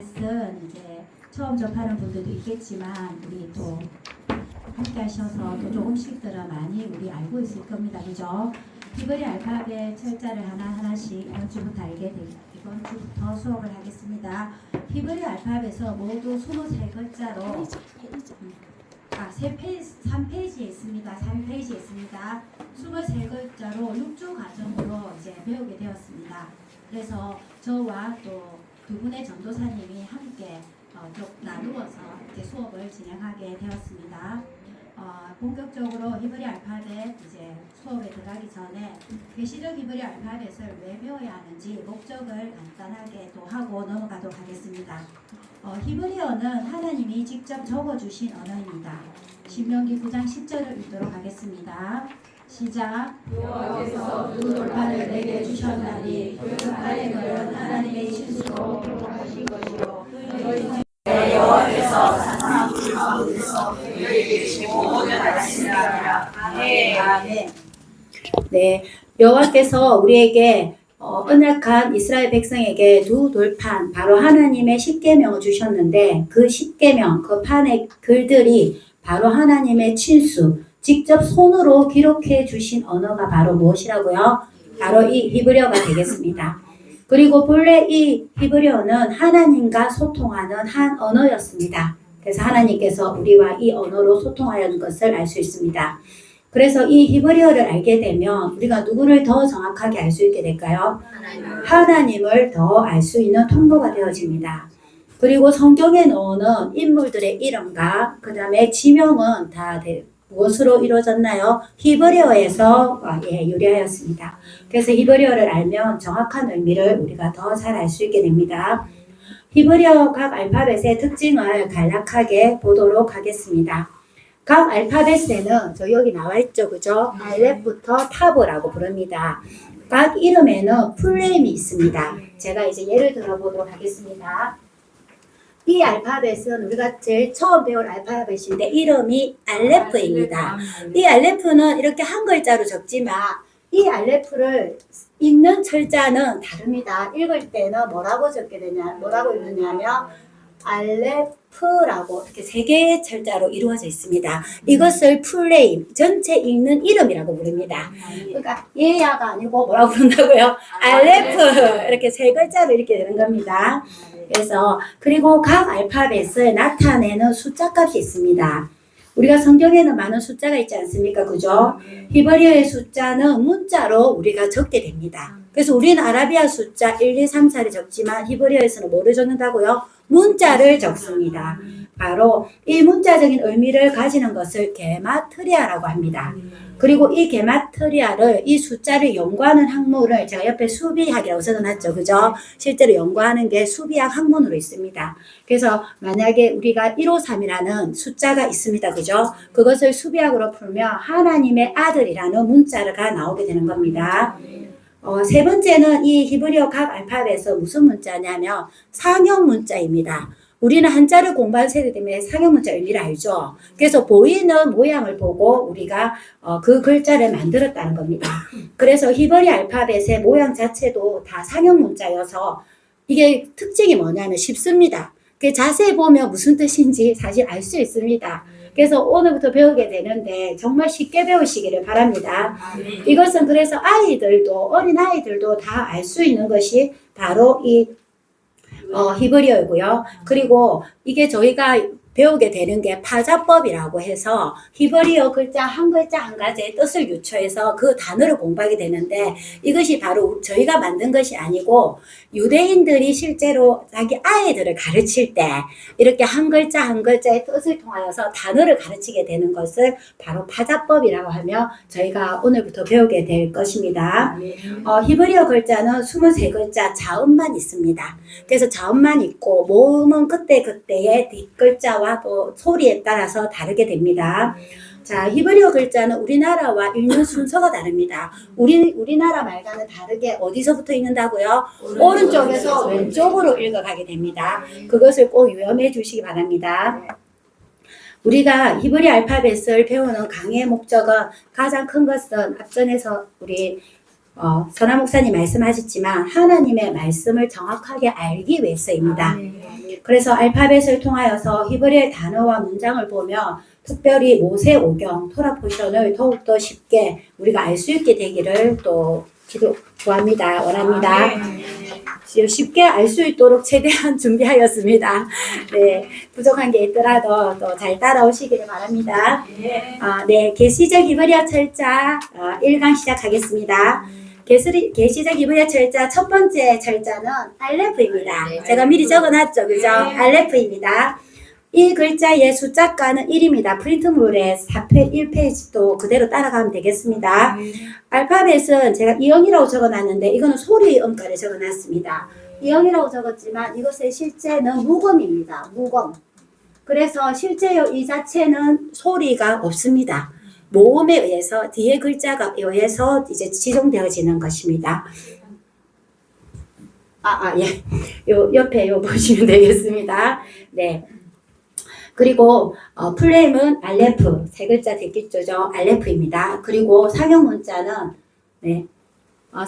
것은 이제 처음 접하는 분들도 있겠지만 우리 또 함께 하셔서 또 조금씩들은 많이 우리 알고 있을 겁니다. 그죠? 히브리 알파벳 철자를 하나하나씩 이번 주부터 이번 주부터 수업을 하겠습니다. 히브리 알파벳은 모두 23글자로 3페이지에 있습니다. 3페이지에 있습니다. 23글자로 6주 과정으로 이제 배우게 되었습니다. 그래서 저와 또 두 분의 전도사님이 함께 좀 나누어서 이렇게 수업을 진행하게 되었습니다. 본격적으로 히브리 알파벳 이제 수업에 들어가기 전에 계시적 히브리 알파벳을 왜 배워야 하는지 목적을 간단하게 또 하고 넘어가도록 하겠습니다. 히브리어는 하나님이 직접 적어주신 언어입니다. 신명기 9장 10절을 읽도록 하겠습니다. 시작. 여호와께서 두 돌판을 내게 주셨나니 그 안에 그는 하나님의 신수로 하신 것이요 여호와께서 사상하고 가운데서 너희에게 주시고 모든 말씀이라. 아멘. 네, 여호와께서 우리에게 언약한 이스라엘 백성에게 두 돌판, 바로 하나님의 십계명을 주셨는데 그 십계명, 그 판의 글들이 바로 하나님의 친수, 직접 손으로 기록해 주신 언어가 바로 무엇이라고요? 바로 이 히브리어가 되겠습니다. 그리고 본래 이 히브리어는 하나님과 소통하는 한 언어였습니다. 그래서 하나님께서 우리와 이 언어로 소통하려는 것을 알 수 있습니다. 그래서 이 히브리어를 알게 되면 우리가 누구를 더 정확하게 알 수 있게 될까요? 하나님을 더 알 수 있는 통로가 되어집니다. 그리고 성경에 나오는 인물들의 이름과 그 다음에 지명은 다 무엇으로 이루어졌나요? 히브리어에서 유래하였습니다. 그래서 히브리어를 알면 정확한 의미를 우리가 더 잘 알 수 있게 됩니다. 히브리어 각 알파벳의 특징을 간략하게 보도록 하겠습니다. 각 알파벳에는 저 여기 나와 있죠, 그죠? 알렙부터 타브라고 부릅니다. 각 이름에는 풀네임이 있습니다. 제가 이제 예를 들어 보도록 하겠습니다. 이 알파벳은 우리가 제일 처음 배울 알파벳인데 이름이 알레프입니다. 이 알레프는 이렇게 한 글자로 적지만 이 알레프를 읽는 철자는 다릅니다. 읽을 때는 뭐라고 읽느냐면 알레프라고 이렇게 세 개의 철자로 이루어져 있습니다. 이것을 풀네임, 전체 읽는 이름이라고 부릅니다. 그러니까 예야가 아니고 뭐라고 부른다고요? 알레프, 이렇게 세 글자로 이렇게 되는 겁니다. 그래서 그리고 각 알파벳을 나타내는 숫자 값이 있습니다. 우리가 성경에는 많은 숫자가 있지 않습니까? 그죠? 히브리어의 숫자는 문자로 우리가 적게 됩니다. 그래서 우리는 아라비아 숫자 1, 2, 3, 4를 적지만 히브리어에서는 뭐를 적는다고요? 문자를 적습니다. 바로 이 문자적인 의미를 가지는 것을 게마트리아라고 합니다. 그리고 이 게마트리아를, 이 숫자를 연구하는 학문을 제가 옆에 수비학이라고 써놨죠. 그죠? 실제로 연구하는 게 수비학 학문으로 있습니다. 그래서 만약에 우리가 153이라는 숫자가 있습니다. 그죠? 그것을 수비학으로 풀면 하나님의 아들이라는 문자가 나오게 되는 겁니다. 세 번째는 이 히브리어 각 알파벳에서 무슨 문자냐면 상형 문자입니다. 우리는 한자를 공부한 세대 때문에 상형 문자 의미를 알죠. 그래서 보이는 모양을 보고 우리가 그 글자를 만들었다는 겁니다. 그래서 히브리 알파벳의 모양 자체도 다 상형 문자여서 이게 특징이 뭐냐면 쉽습니다. 자세히 보면 무슨 뜻인지 사실 알 수 있습니다. 그래서 오늘부터 배우게 되는데 정말 쉽게 배우시기를 바랍니다. 이것은 그래서 어린 아이들도 다 알 수 있는 것이 바로 이 히브리어이고요. 그리고 이게 저희가 배우게 되는 게 파자법이라고 해서 히브리어 글자 한 글자 한 가지의 뜻을 유추해서 그 단어를 공부하게 되는데 이것이 바로 저희가 만든 것이 아니고 유대인들이 실제로 자기 아이들을 가르칠 때 이렇게 한 글자 한 글자의 뜻을 통하여서 단어를 가르치게 되는 것을 바로 파자법이라고 하며 저희가 오늘부터 배우게 될 것입니다. 히브리어 글자는 23글자 자음만 있습니다. 그래서 자음만 있고 모음은 그때그때의 뒷글자와 또 소리에 따라서 다르게 됩니다. 자, 히브리어 글자는 우리나라와 읽는 순서가 다릅니다. 우리나라 말과는 다르게 어디서부터 읽는다고요? 오른쪽에서 왼쪽으로 읽어가게 됩니다. 그것을 꼭 유념해 주시기 바랍니다. 우리가 히브리 알파벳을 배우는 강의의 목적은 가장 큰 것은 앞전에서 우리 선한 목사님 말씀하셨지만 하나님의 말씀을 정확하게 알기 위해서입니다. 그래서 알파벳을 통하여서 히브리어 단어와 문장을 보면 특별히 모세오경, 토라 포션을 더욱더 쉽게 우리가 알 수 있게 되기를 또 구합니다. 원합니다. 쉽게 알 수 있도록 최대한 준비하였습니다. 네, 부족한 게 있더라도 또 잘 따라오시기를 바랍니다. 네, 계시적 히브리어 철자 1강 시작하겠습니다. 계시적 히브리어 철자 첫 번째 철자는 알레프입니다. 제가 미리 적어놨죠, 그죠? 알레프입니다. 이 글자의 숫자가는 1입니다. 프린트물에 1페이지도 그대로 따라가면 되겠습니다. 알파벳은 제가 이형이라고 적어놨는데 이거는 소리 음가를 적어놨습니다. 이형이라고 적었지만 이것의 실제는 무검입니다. 무검. 그래서 실제요 이 자체는 소리가 없습니다. 모음에 의해서 뒤에 글자가 의해서 이제 지정되어지는 것입니다. 예. 요 옆에 요 보시면 되겠습니다. 네. 그리고 플레임은 알레프, 세 글자 대기조죠. 알레프입니다. 그리고 상형 문자는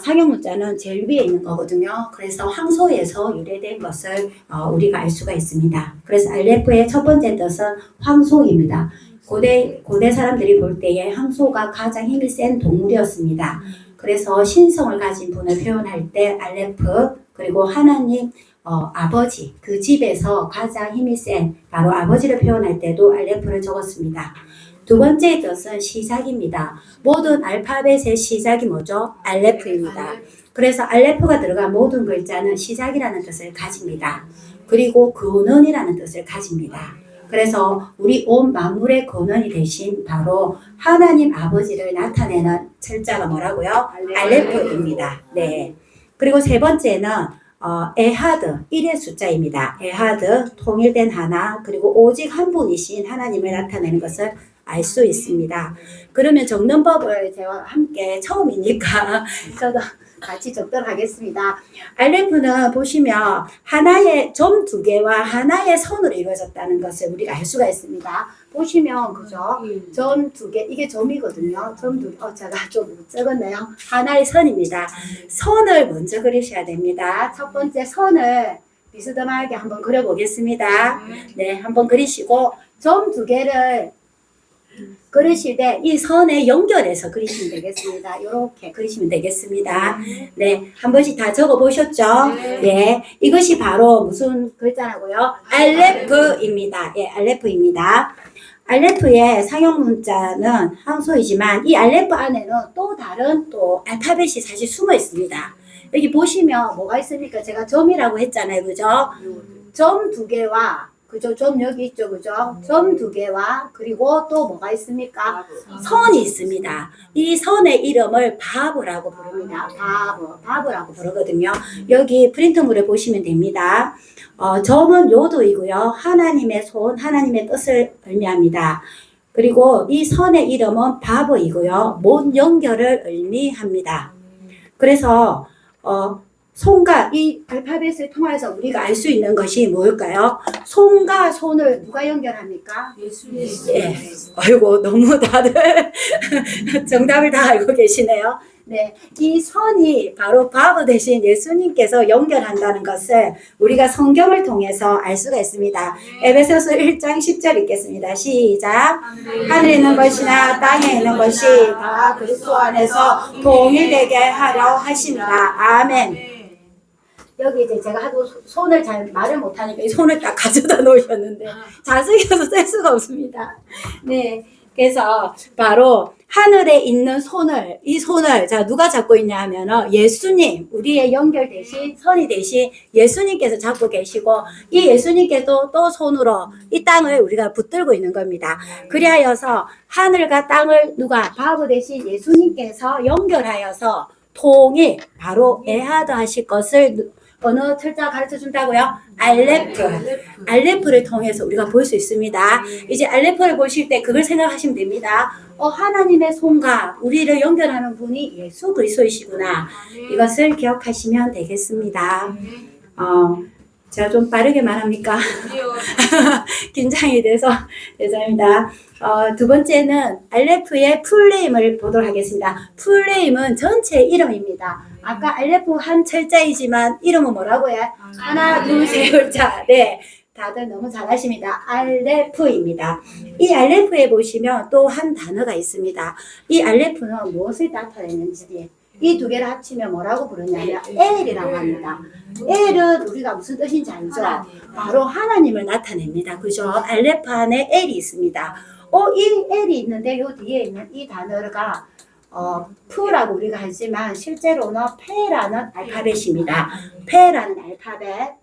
상형 문자는 제일 위에 있는 거거든요. 그래서 황소에서 유래된 것을 우리가 알 수가 있습니다. 그래서 알레프의 첫 번째 뜻은 황소입니다. 고대 사람들이 볼 때에 황소가 가장 힘이 센 동물이었습니다. 그래서 신성을 가진 분을 표현할 때 알레프, 그리고 하나님 아버지, 그 집에서 가장 힘이 센 바로 아버지를 표현할 때도 알레프를 적었습니다. 두 번째 뜻은 시작입니다. 모든 알파벳의 시작이 뭐죠? 알레프입니다. 그래서 알레프가 들어간 모든 글자는 시작이라는 뜻을 가집니다. 그리고 근원이라는 뜻을 가집니다. 그래서 우리 온 만물의 근원이 되신 바로 하나님 아버지를 나타내는 철자가 뭐라고요? 알레프입니다. 네. 그리고 세 번째는 에하드, 1의 숫자입니다. 에하드, 통일된 하나, 그리고 오직 한 분이신 하나님을 나타내는 것을 알 수 있습니다. 그러면 적는 법을 제가 함께 처음이니까 저도 같이 적도록 하겠습니다. 알레프는 보시면 하나의 점 두 개와 하나의 선으로 이루어졌다는 것을 우리가 알 수가 있습니다. 보시면 그죠? 점 두 개, 이게 점이거든요. 점 두 개, 제가 좀 적었네요. 하나의 선입니다. 선을 먼저 그리셔야 됩니다. 첫 번째 선을 비스듬하게 한번 그려보겠습니다. 네, 한번 그리시고 점 두 개를 그리실 때 이 선에 연결해서 그리시면 되겠습니다. 이렇게 그리시면 되겠습니다. 네, 한 번씩 다 적어 보셨죠? 예, 이것이 바로 무슨 글자라고요? 알레프입니다. 예, 알레프입니다. 알레프의 상형 문자는 황소이지만 이 알레프 안에는 또 다른 또 알파벳이 사실 숨어 있습니다. 여기 보시면 뭐가 있습니까? 제가 점이라고 했잖아요, 그죠? 점 두 개와 그죠? 점 여기 있죠, 그죠? 점 두 개와 그리고 또 뭐가 있습니까? 선이 있습니다. 이 선의 이름을 바브라고 부릅니다. 바브라고 부르거든요. 여기 프린트물에 보시면 됩니다. 점은 요도이고요. 하나님의 손, 하나님의 뜻을 의미합니다. 그리고 이 선의 이름은 바브이고요. 못 연결을 의미합니다. 그래서 손과 이 알파벳을 통해서 우리가 알 수 있는 것이 뭘까요? 손과 손을 누가 연결합니까? 예수님. 예. 아이고, 너무 다들 정답을 다 알고 계시네요. 네, 이 선이 바로 바보 대신 예수님께서 연결한다는 것을 우리가 성경을 통해서 알 수가 있습니다. 에베소서 1장 10절 읽겠습니다. 시작. 하늘에 있는 것이나 땅에 있는 것이 다 그리스도 안에서 동일되게 하려 하십니다. 아멘. 여기 이제 제가 하도 손을 잘 말을 못하니까 이 손을 딱 가져다 놓으셨는데 잘생겨서 셀 수가 없습니다. 네, 그래서 바로 하늘에 있는 손을, 이 손을 자 누가 잡고 있냐 하면은 예수님, 우리의 연결 대신 선이 대신 예수님께서 잡고 계시고 이 예수님께서 또 손으로 이 땅을 우리가 붙들고 있는 겁니다. 그리하여서 하늘과 땅을 누가 바보 대신 예수님께서 연결하여서 통일, 바로 에하드 하실 것을 어느 철자 가르쳐 준다고요? 알레프. 알레프를 통해서 우리가 볼 수 있습니다. 이제 알레프를 보실 때 그걸 생각하시면 됩니다. 하나님의 손과 우리를 연결하는 분이 예수 그리스도이시구나. 이것을 기억하시면 되겠습니다. 제가 좀 빠르게 말합니까? 긴장이 돼서 죄송합니다. 두 번째는 알레프의 풀네임을 보도록 하겠습니다. 풀네임은 전체 이름입니다. 아까 알레프 한 철자이지만 이름은 뭐라고 해? 하나, 둘, 세 글자. 네. 다들 너무 잘하십니다. 알레프입니다. 이 알레프에 보시면 또 한 단어가 있습니다. 이 알레프는 무엇을 나타내는지 이 두 개를 합치면 뭐라고 부르냐면 엘이라고 합니다. 엘은 우리가 무슨 뜻인지 알죠? 바로 하나님을 나타냅니다. 그죠? 알레프 안에 엘이 있습니다. 이 엘이 있는데 요 뒤에 있는 이 단어가 푸라고 우리가 하지만 실제로는 페라는 알파벳입니다. 페라는 알파벳.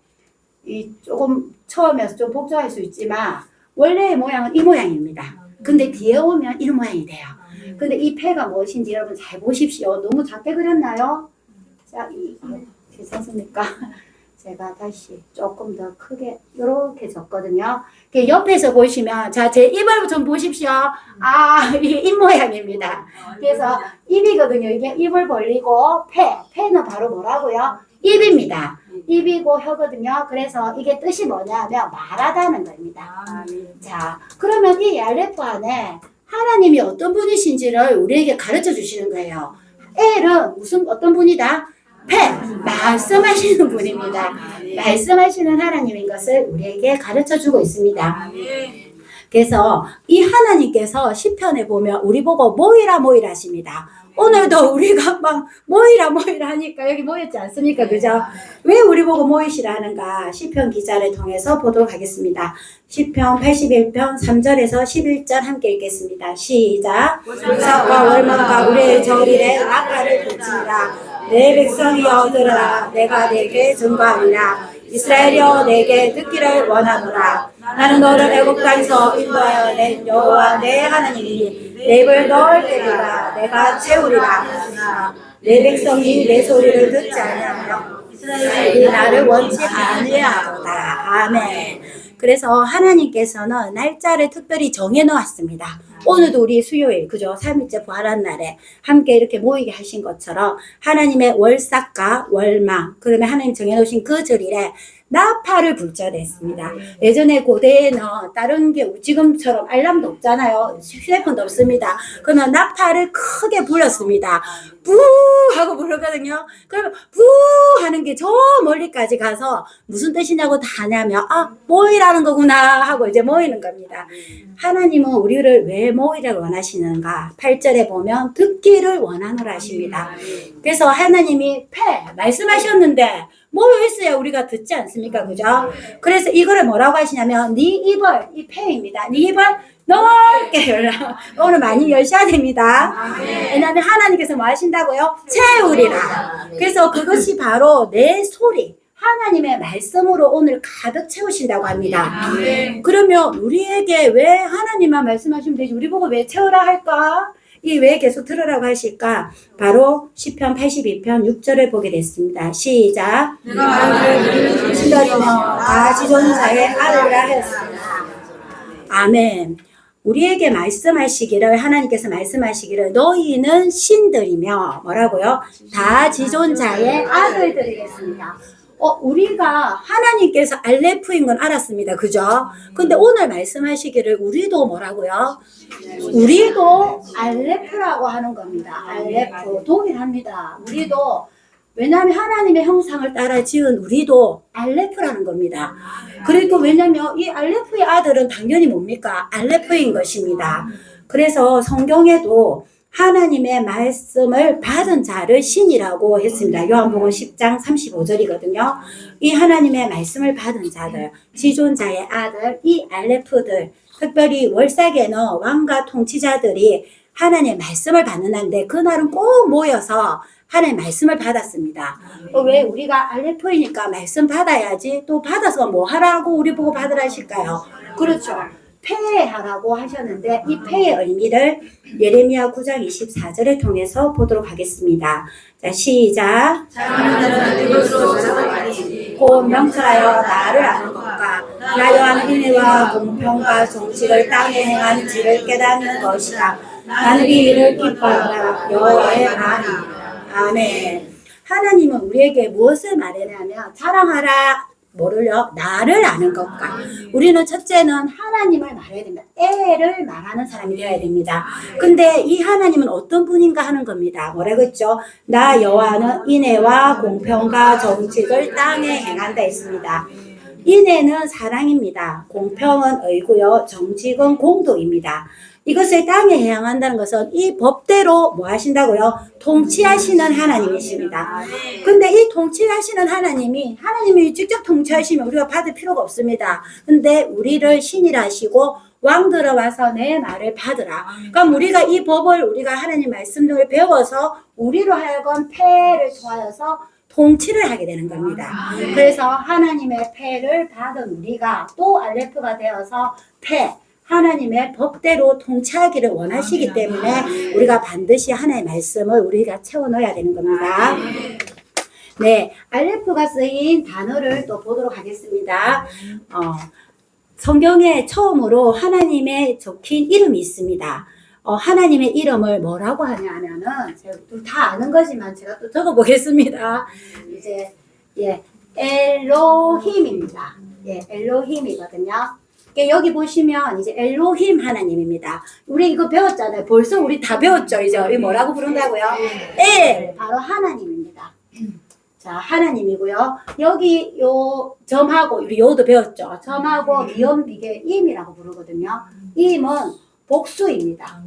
이 조금 처음에서 좀 복잡할 수 있지만 원래의 모양은 이 모양입니다. 근데 뒤에 오면 이런 모양이 돼요. 근데 이 패가 무엇인지 여러분 잘 보십시오. 너무 작게 그렸나요? 자, 괜찮습니까? 제가 다시 조금 더 크게 이렇게 줬거든요. 옆에서 보시면 자, 제 입을 좀 보십시오. 이게 입 모양입니다. 그래서 입이거든요. 이게 입을 벌리고 패는 바로 뭐라고요? 입입니다. 입이고 혀거든요. 그래서 이게 뜻이 뭐냐면 말하다는 겁니다. 자, 그러면 이 알레프 안에 하나님이 어떤 분이신지를 우리에게 가르쳐 주시는 거예요. 엘은 어떤 분이다? 말씀하시는 분입니다. 말씀하시는 하나님인 것을 우리에게 가르쳐 주고 있습니다. 그래서 이 하나님께서 시편에 보면 우리 보고 모이라 하십니다. 오늘도 우리가 막 모이라 하니까 여기 모였지 않습니까? 그죠? 왜 우리 보고 모이시라 하는가? 시편 기자를 통해서 보도록 하겠습니다. 시편 81편 3절에서 11절 함께 읽겠습니다. 시작. 불사과 월망과 우리의 절일에 나팔을 불지니라. 내 백성이여 들으라. 내가 내게 증거하리라. 이스라엘이여 내게 듣기를 원하노라. 나는 너를 애굽 땅에서 인도하여 낸 여호와 내 하나님이니 내 입을 넓게 비라. 내가 채우리라. 내 백성이 내 소리를 듣지 아니하며 이스라엘이 나를 원치 아니하도다. 아멘. 그래서 하나님께서는 날짜를 특별히 정해 놓았습니다. 오늘도 우리 수요일, 그죠? 3일째 부활한 날에 함께 이렇게 모이게 하신 것처럼 하나님의 월삭과 월망, 그러면 하나님 정해놓으신 그 절일에 나팔을 불자 됐습니다. 예전에 고대에는 다른 게 지금처럼 알람도 없잖아요. 휴대폰도 없습니다. 그러면 나팔을 크게 불렀습니다. 부 하고 부르거든요. 그러면 부 하는 게 저 멀리까지 가서 무슨 뜻이냐고 다 하냐면 모이라는 거구나 하고 이제 모이는 겁니다. 하나님은 우리를 왜 모이라고 원하시는가? 8절에 보면 듣기를 원하노라 하십니다. 그래서 하나님이 말씀하셨는데 모여있어야 우리가 듣지 않습니까? 그죠? 그래서 이거를 뭐라고 하시냐면 네 입을, 이 패입니다. 네 입을 넓게 열라. 오늘 많이 여셔야 됩니다. 왜냐하면 하나님께서 뭐 하신다고요? 채우리라. 그래서 그것이 바로 내 소리, 하나님의 말씀으로 오늘 가득 채우신다고 합니다. 그러면 우리에게 왜 하나님만 말씀하시면 되지 우리 보고 왜 채우라 할까? 이 왜 계속 들으라고 하실까? 바로 시편 82편 6절을 보게 됐습니다. 시작. 신들이며 다 지존자의 아들이라 했습니다. 아멘. 우리에게 말씀하시기를 하나님께서 말씀하시기를 너희는 신들이며 뭐라고요? 다 지존자의 아들들이겠습니다. 우리가 하나님께서 알레프인 건 알았습니다. 그죠? 근데 오늘 말씀하시기를 우리도 뭐라고요? 우리도 알레프라고 하는 겁니다. 알레프. 동일합니다. 우리도 왜냐하면 하나님의 형상을 따라 지은 우리도 알레프라는 겁니다. 그리고 왜냐하면 이 알레프의 아들은 당연히 뭡니까? 알레프인 것입니다. 그래서 성경에도 하나님의 말씀을 받은 자를 신이라고 했습니다. 요한복음 10장 35절이거든요. 이 하나님의 말씀을 받은 자들, 지존자의 아들, 이 알레프들, 특별히 월삭에는 왕과 통치자들이 하나님의 말씀을 받는 날인데 그날은 꼭 모여서 하나님의 말씀을 받았습니다. 왜 우리가 알레프이니까 말씀 받아야지 또 받아서 뭐 하라고 우리 보고 받으라 하실까요? 그렇죠. 폐하라고 하셨는데 이 폐의 의미를 예레미야 9장 24절을 통해서 보도록 하겠습니다. 자, 시작. 곧 명철하여 나를 아는 것과 나여 하는 인애와 공평과 정직을 땅에 행하는지를 깨닫는 것이다. 나는 이 일을 기뻐하라. 여호와의 말이니라. 아멘. 하나님은 우리에게 무엇을 말하냐면 자랑하라. 뭐를요? 나를 아는 것과. 우리는 첫째는 하나님을 말해야 됩니다. 애를 말하는 사람이 되어야 됩니다. 근데 이 하나님은 어떤 분인가 하는 겁니다. 뭐라고 했죠? 나 여호와는 인애와 공평과 정직을 땅에 행한다 했습니다. 인애는 사랑입니다. 공평은 의고요. 정직은 공도입니다. 이것을 땅에 행한다는 것은 이 법대로 뭐 하신다고요? 통치하시는 하나님이십니다. 근데 이 통치하시는 하나님이 직접 통치하시면 우리가 받을 필요가 없습니다. 근데 우리를 신이라 하시고 왕들어 와서 내 말을 받으라. 그럼 우리가 이 법을 우리가 하나님 말씀을 배워서 우리로 하여금 폐를 통하여서 통치를 하게 되는 겁니다. 그래서 하나님의 폐를 받은 우리가 또 알레프가 되어서 하나님의 법대로 통치하기를 원하시기 때문에 우리가 반드시 하나님의 말씀을 우리가 채워 넣어야 되는 겁니다. 네, 알레프가 쓰인 단어를 또 보도록 하겠습니다. 성경에 처음으로 하나님의 적힌 이름이 있습니다. 하나님의 이름을 뭐라고 하냐면은 제가 다 아는 거지만 제가 또 적어 보겠습니다. 이제 엘로힘입니다. 엘로힘이거든요. 여기 보시면 이제 엘로힘 하나님입니다. 우리 이거 배웠잖아요. 벌써 우리 다 배웠죠. 이제 이 뭐라고 부른다고요? 바로 하나님입니다. 자, 하나님이고요. 여기 요 점하고 우리 요도 배웠죠. 점하고 미음 이게 임이라고 부르거든요. 임은 복수입니다.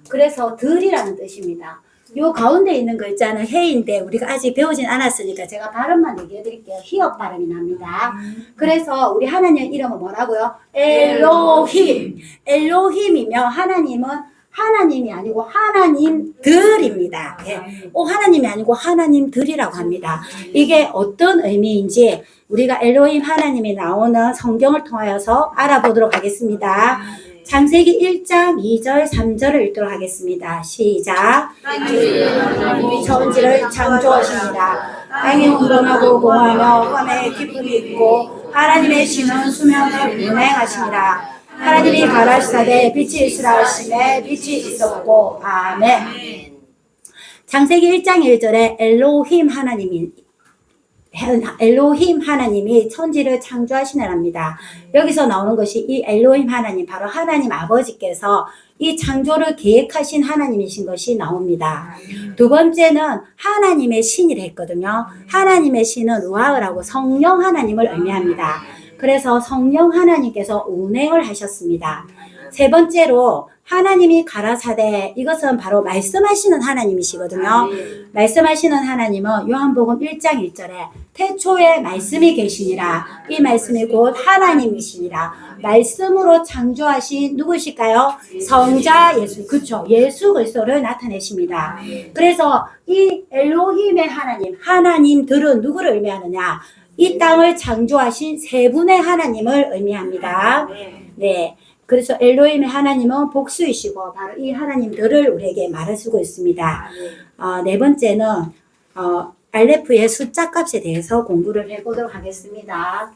그래서 들이라는 뜻입니다. 요 가운데 있는 거 있잖아요. 해인데 우리가 아직 배우진 않았으니까 제가 발음만 얘기해 드릴게요. 히읗 발음이 납니다. 그래서 우리 하나님 이름은 뭐라고요? 엘로힘. 엘로힘이며 하나님이 아니고 하나님들입니다. 하나님이 아니고 하나님들이라고 합니다. 이게 어떤 의미인지 우리가 엘로힘 하나님이 나오는 성경을 통하여서 알아보도록 하겠습니다. 창세기 1장 2절 3절을 읽도록 하겠습니다. 시작. 하나님이 천지를 창조하십니다. 땅이 혼돈하고 공하며 험에 기쁨이 있고 하나님의 신은 수면을 운행하십니다. 하나님이 가라사대 빛이 있으라 하시매 빛이 있었고 아멘. 창세기 1장 1절에 엘로힘 하나님이 천지를 창조하시느랍니다. 여기서 나오는 것이 이 엘로힘 하나님, 바로 하나님 아버지께서 이 창조를 계획하신 하나님이신 것이 나옵니다. 두 번째는 하나님의 신이라 했거든요. 하나님의 신은 루아흐라고 성령 하나님을 의미합니다. 그래서 성령 하나님께서 운행을 하셨습니다. 세 번째로 하나님이 가라사대, 이것은 바로 말씀하시는 하나님이시거든요. 말씀하시는 하나님은 요한복음 1장 1절에 태초에 말씀이 계시니라. 이 말씀이 곧 하나님이시니라. 말씀으로 창조하신 누구실까요? 성자 예수. 그쵸. 예수 그리스도를 나타내십니다. 그래서 이 엘로힘의 하나님들은 누구를 의미하느냐? 이 땅을 창조하신 세 분의 하나님을 의미합니다. 네. 그래서 엘로힘의 하나님은 복수이시고 바로 이 하나님들을 우리에게 말해주고 있습니다. 네 번째는 알레프의 숫자 값에 대해서 공부를 해보도록 하겠습니다.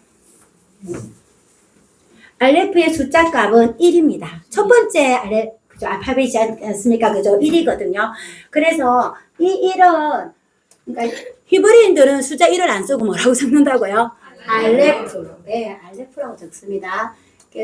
알레프의 숫자 값은 1입니다. 첫 번째 그죠? 알파벳이지 않습니까? 그죠? 1이거든요. 그래서 이 1은 그러니까 히브리인들은 숫자 1을 안 쓰고 뭐라고 적는다고요? 알레프. 네, 알레프라고 적습니다.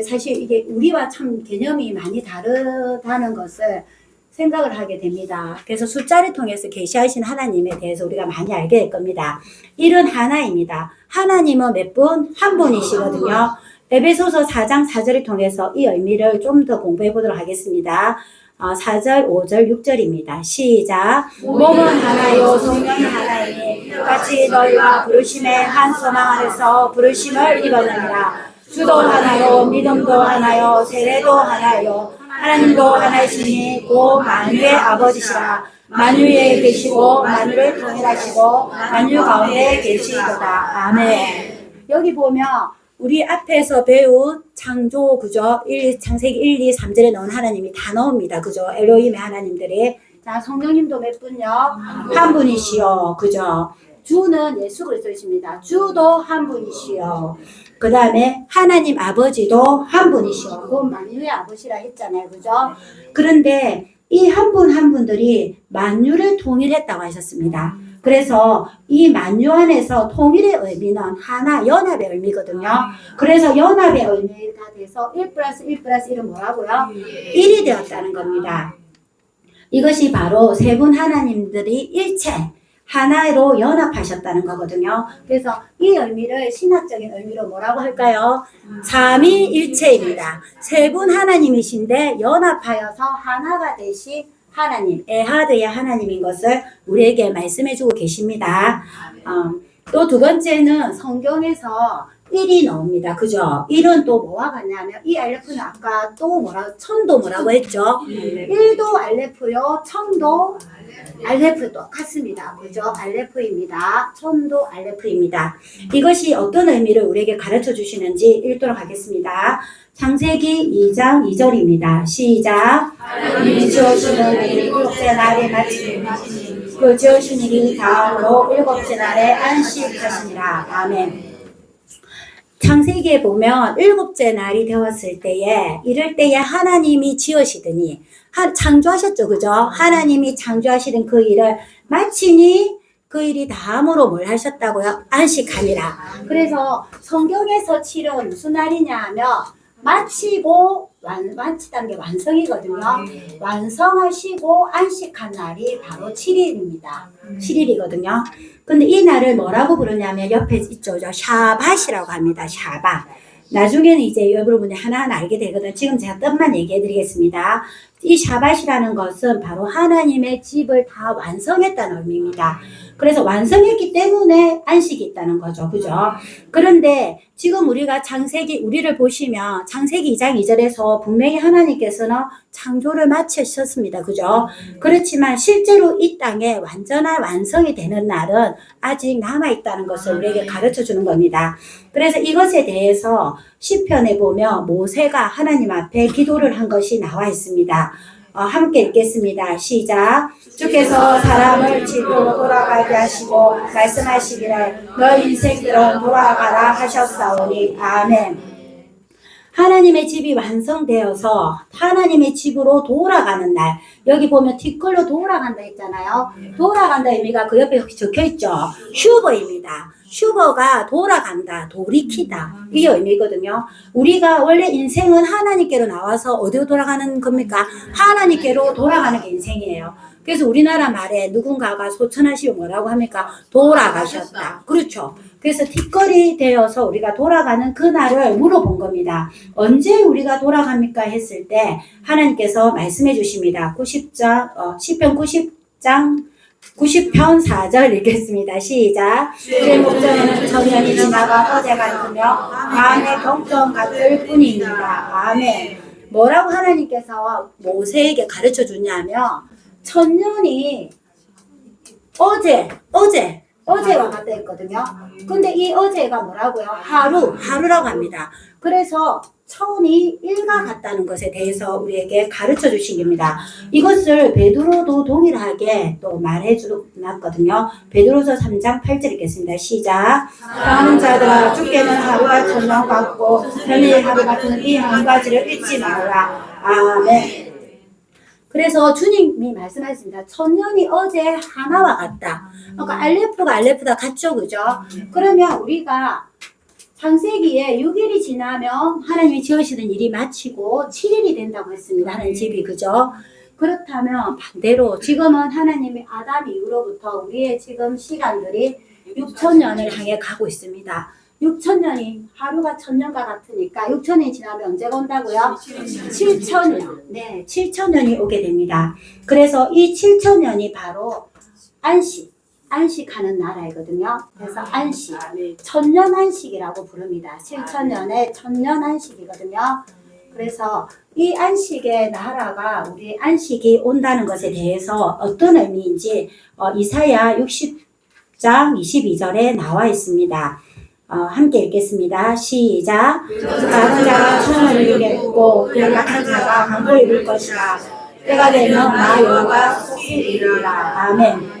사실 이게 우리와 참 개념이 많이 다르다는 것을 생각을 하게 됩니다. 그래서 숫자를 통해서 계시하신 하나님에 대해서 우리가 많이 알게 될 겁니다. 1은 하나입니다. 하나님은 몇 분? 한 분이시거든요. 에베소서 4장 4절을 통해서 이 의미를 좀 더 공부해 보도록 하겠습니다. 4절, 5절, 6절입니다. 시작. 몸은 하나요 성령이 하나이니 같이 너희와 부르심의 한 소망 안에서 부르심을 입었느니라. 주도 하나요 믿음도 하나요 세례도 하나요 하나님도 하나이시니 곧 만유의 아버지시라. 만유에 계시고 만유를 통일하시고 만유 가운데 계시도다. 아멘. 여기 보면 우리 앞에서 배운 창조 그죠? 창세기 1, 2, 3절에 나온 하나님이 다 나옵니다. 그죠? 엘로힘의 하나님들이. 자, 성령님도 몇 분요? 한 분이시요. 그죠? 주는 예수 그리스도이십니다. 주도 한 분이시요. 그 다음에 하나님 아버지도 한 분이시오. 그건 만유의 아버지라 했잖아요. 그죠? 그런데 이 한 분 한 분들이 만유를 통일했다고 하셨습니다. 그래서 이 만유 안에서 통일의 의미는 하나, 연합의 의미거든요. 그래서 연합의 의미가 돼서 1 플러스 1 플러스 1은 뭐라고요? 1이 되었다는 겁니다. 이것이 바로 세 분 하나님들이 일체 하나로 연합하셨다는 거거든요. 그래서 이 의미를 신학적인 의미로 뭐라고 할까요? 삼위일체입니다. 세 분 하나님이신데 연합하여서 하나가 되신 하나님, 에하드의 하나님인 것을 우리에게 말씀해주고 계십니다. 또 두 번째는 성경에서 1이 나옵니다. 그죠? 1은 또 뭐와 같냐면 이 알레프는 아까 또 천도 뭐라고 했죠? 1도 알레프요, 천도 알레프 똑같습니다. 그죠? 알레프입니다. 천도 알레프입니다. 이것이 어떤 의미를 우리에게 가르쳐 주시는지 읽도록 하겠습니다. 창세기 2장 2절입니다. 시작. 하나님이 지으시는 일곱째 날에 마치니 그 지으신 일이 다음으로 일곱째 날에 안식하시니라. 아멘. 창세기에 보면 일곱째 날이 되었을 때에 이럴 때에 하나님이 지으시더니 창조하셨죠. 그죠? 하나님이 창조하시던 그 일을 마치니 그 일이 다음으로 뭘 하셨다고요? 안식하니라. 그래서 성경에서 7은 무슨 날이냐 하면 마치고 마치다는 게 완성이거든요. 완성하시고 안식한 날이 바로 7일입니다. 7일이거든요. 근데 이 날을 뭐라고 부르냐면 옆에 있죠. 샤밧이라고 합니다. 샤밧. 나중에는 이제 여러분이 하나하나 알게 되거든요. 지금 제가 뜻만 얘기해 드리겠습니다. 이 샤밧이라는 것은 바로 하나님의 집을 다 완성했다는 의미입니다. 그래서 완성했기 때문에 안식이 있다는 거죠. 그죠? 그런데 지금 우리가 우리를 보시면 창세기 2장 2절에서 분명히 하나님께서는 창조를 마치셨습니다. 그죠? 그렇지만 실제로 이 땅에 완전한 완성이 되는 날은 아직 남아있다는 것을 우리에게 가르쳐 주는 겁니다. 그래서 이것에 대해서 시편에 보면 모세가 하나님 앞에 기도를 한 것이 나와 있습니다. 함께 읽겠습니다. 시작. 주께서 사람을 집으로 돌아가게 하시고 말씀하시기를 너 인생들은 돌아가라 하셨사오니. 아멘. 하나님의 집이 완성되어서 하나님의 집으로 돌아가는 날. 여기 보면 뒷글로 돌아간다 했잖아요. 돌아간다 의미가 그 옆에 적혀있죠. 휴버입니다. 휴버가 돌아간다, 돌이키다. 이게 의미거든요. 우리가 원래 인생은 하나님께로 나와서 어디로 돌아가는 겁니까? 하나님께로 돌아가는 게 인생이에요. 그래서 우리나라 말에 누군가가 소천하시면 뭐라고 합니까? 돌아가셨다. 그렇죠. 그래서 뒷거리 되어서 우리가 돌아가는 그날을 물어본 겁니다. 언제 우리가 돌아갑니까? 했을 때 하나님께서 말씀해 주십니다. 시편 90편 4절 읽겠습니다. 시작. 제 목전에는 천년이 지나가 어제 같으며 마음의 경전 같을 뿐입니다. 아멘. 뭐라고 하나님께서 모세에게 가르쳐 주냐면 천년이 어제와 같다 했거든요. 근데 이 어제가 뭐라고요? 하루라고 합니다. 그래서 천이 일과 같다는 것에 대해서 우리에게 가르쳐 주신 겁니다. 이것을 베드로도 동일하게 또 말해 주놨거든요. 베드로서 3장 8절 읽겠습니다. 시작. 사랑하는 자들아 주께는 하루와 천년 같고 편의 하루 같은 이 한 가지를 잊지 말라. 아멘. 그래서 주님이 말씀하셨습니다. 천년이 어제 하나와 같다. 그러니까 알레프다 같죠, 그죠? 그러면 우리가 창세기에 6일이 지나면 하나님이 지으시던 일이 마치고 7일이 된다고 했습니다. 하나님 집이, 그죠? 그렇다면 반대로 지금은 하나님이 아담 이후로부터 우리의 지금 시간들이 6천년을 향해 가고 있습니다. 6천년이 하루가 천년과 같으니까 6천년이 지나면 언제가 온다고요? 7천년. 네, 7천년이 오게 됩니다. 그래서 이 7천년이 바로 안식하는 나라이거든요. 그래서 안식, 천년 안식이라고 부릅니다. 7천년의 천년 안식이거든요. 그래서 이 안식의 나라가 우리 안식이 온다는 것에 대해서 어떤 의미인지 이사야 60장 22절에 나와 있습니다. 함께 읽겠습니다. 시작. 작은 자가 천을 이루겠고 그 약한 자가 강포를 이룰 것이라. 때가 되면 나 여호와가 속히 이루리라. 아멘.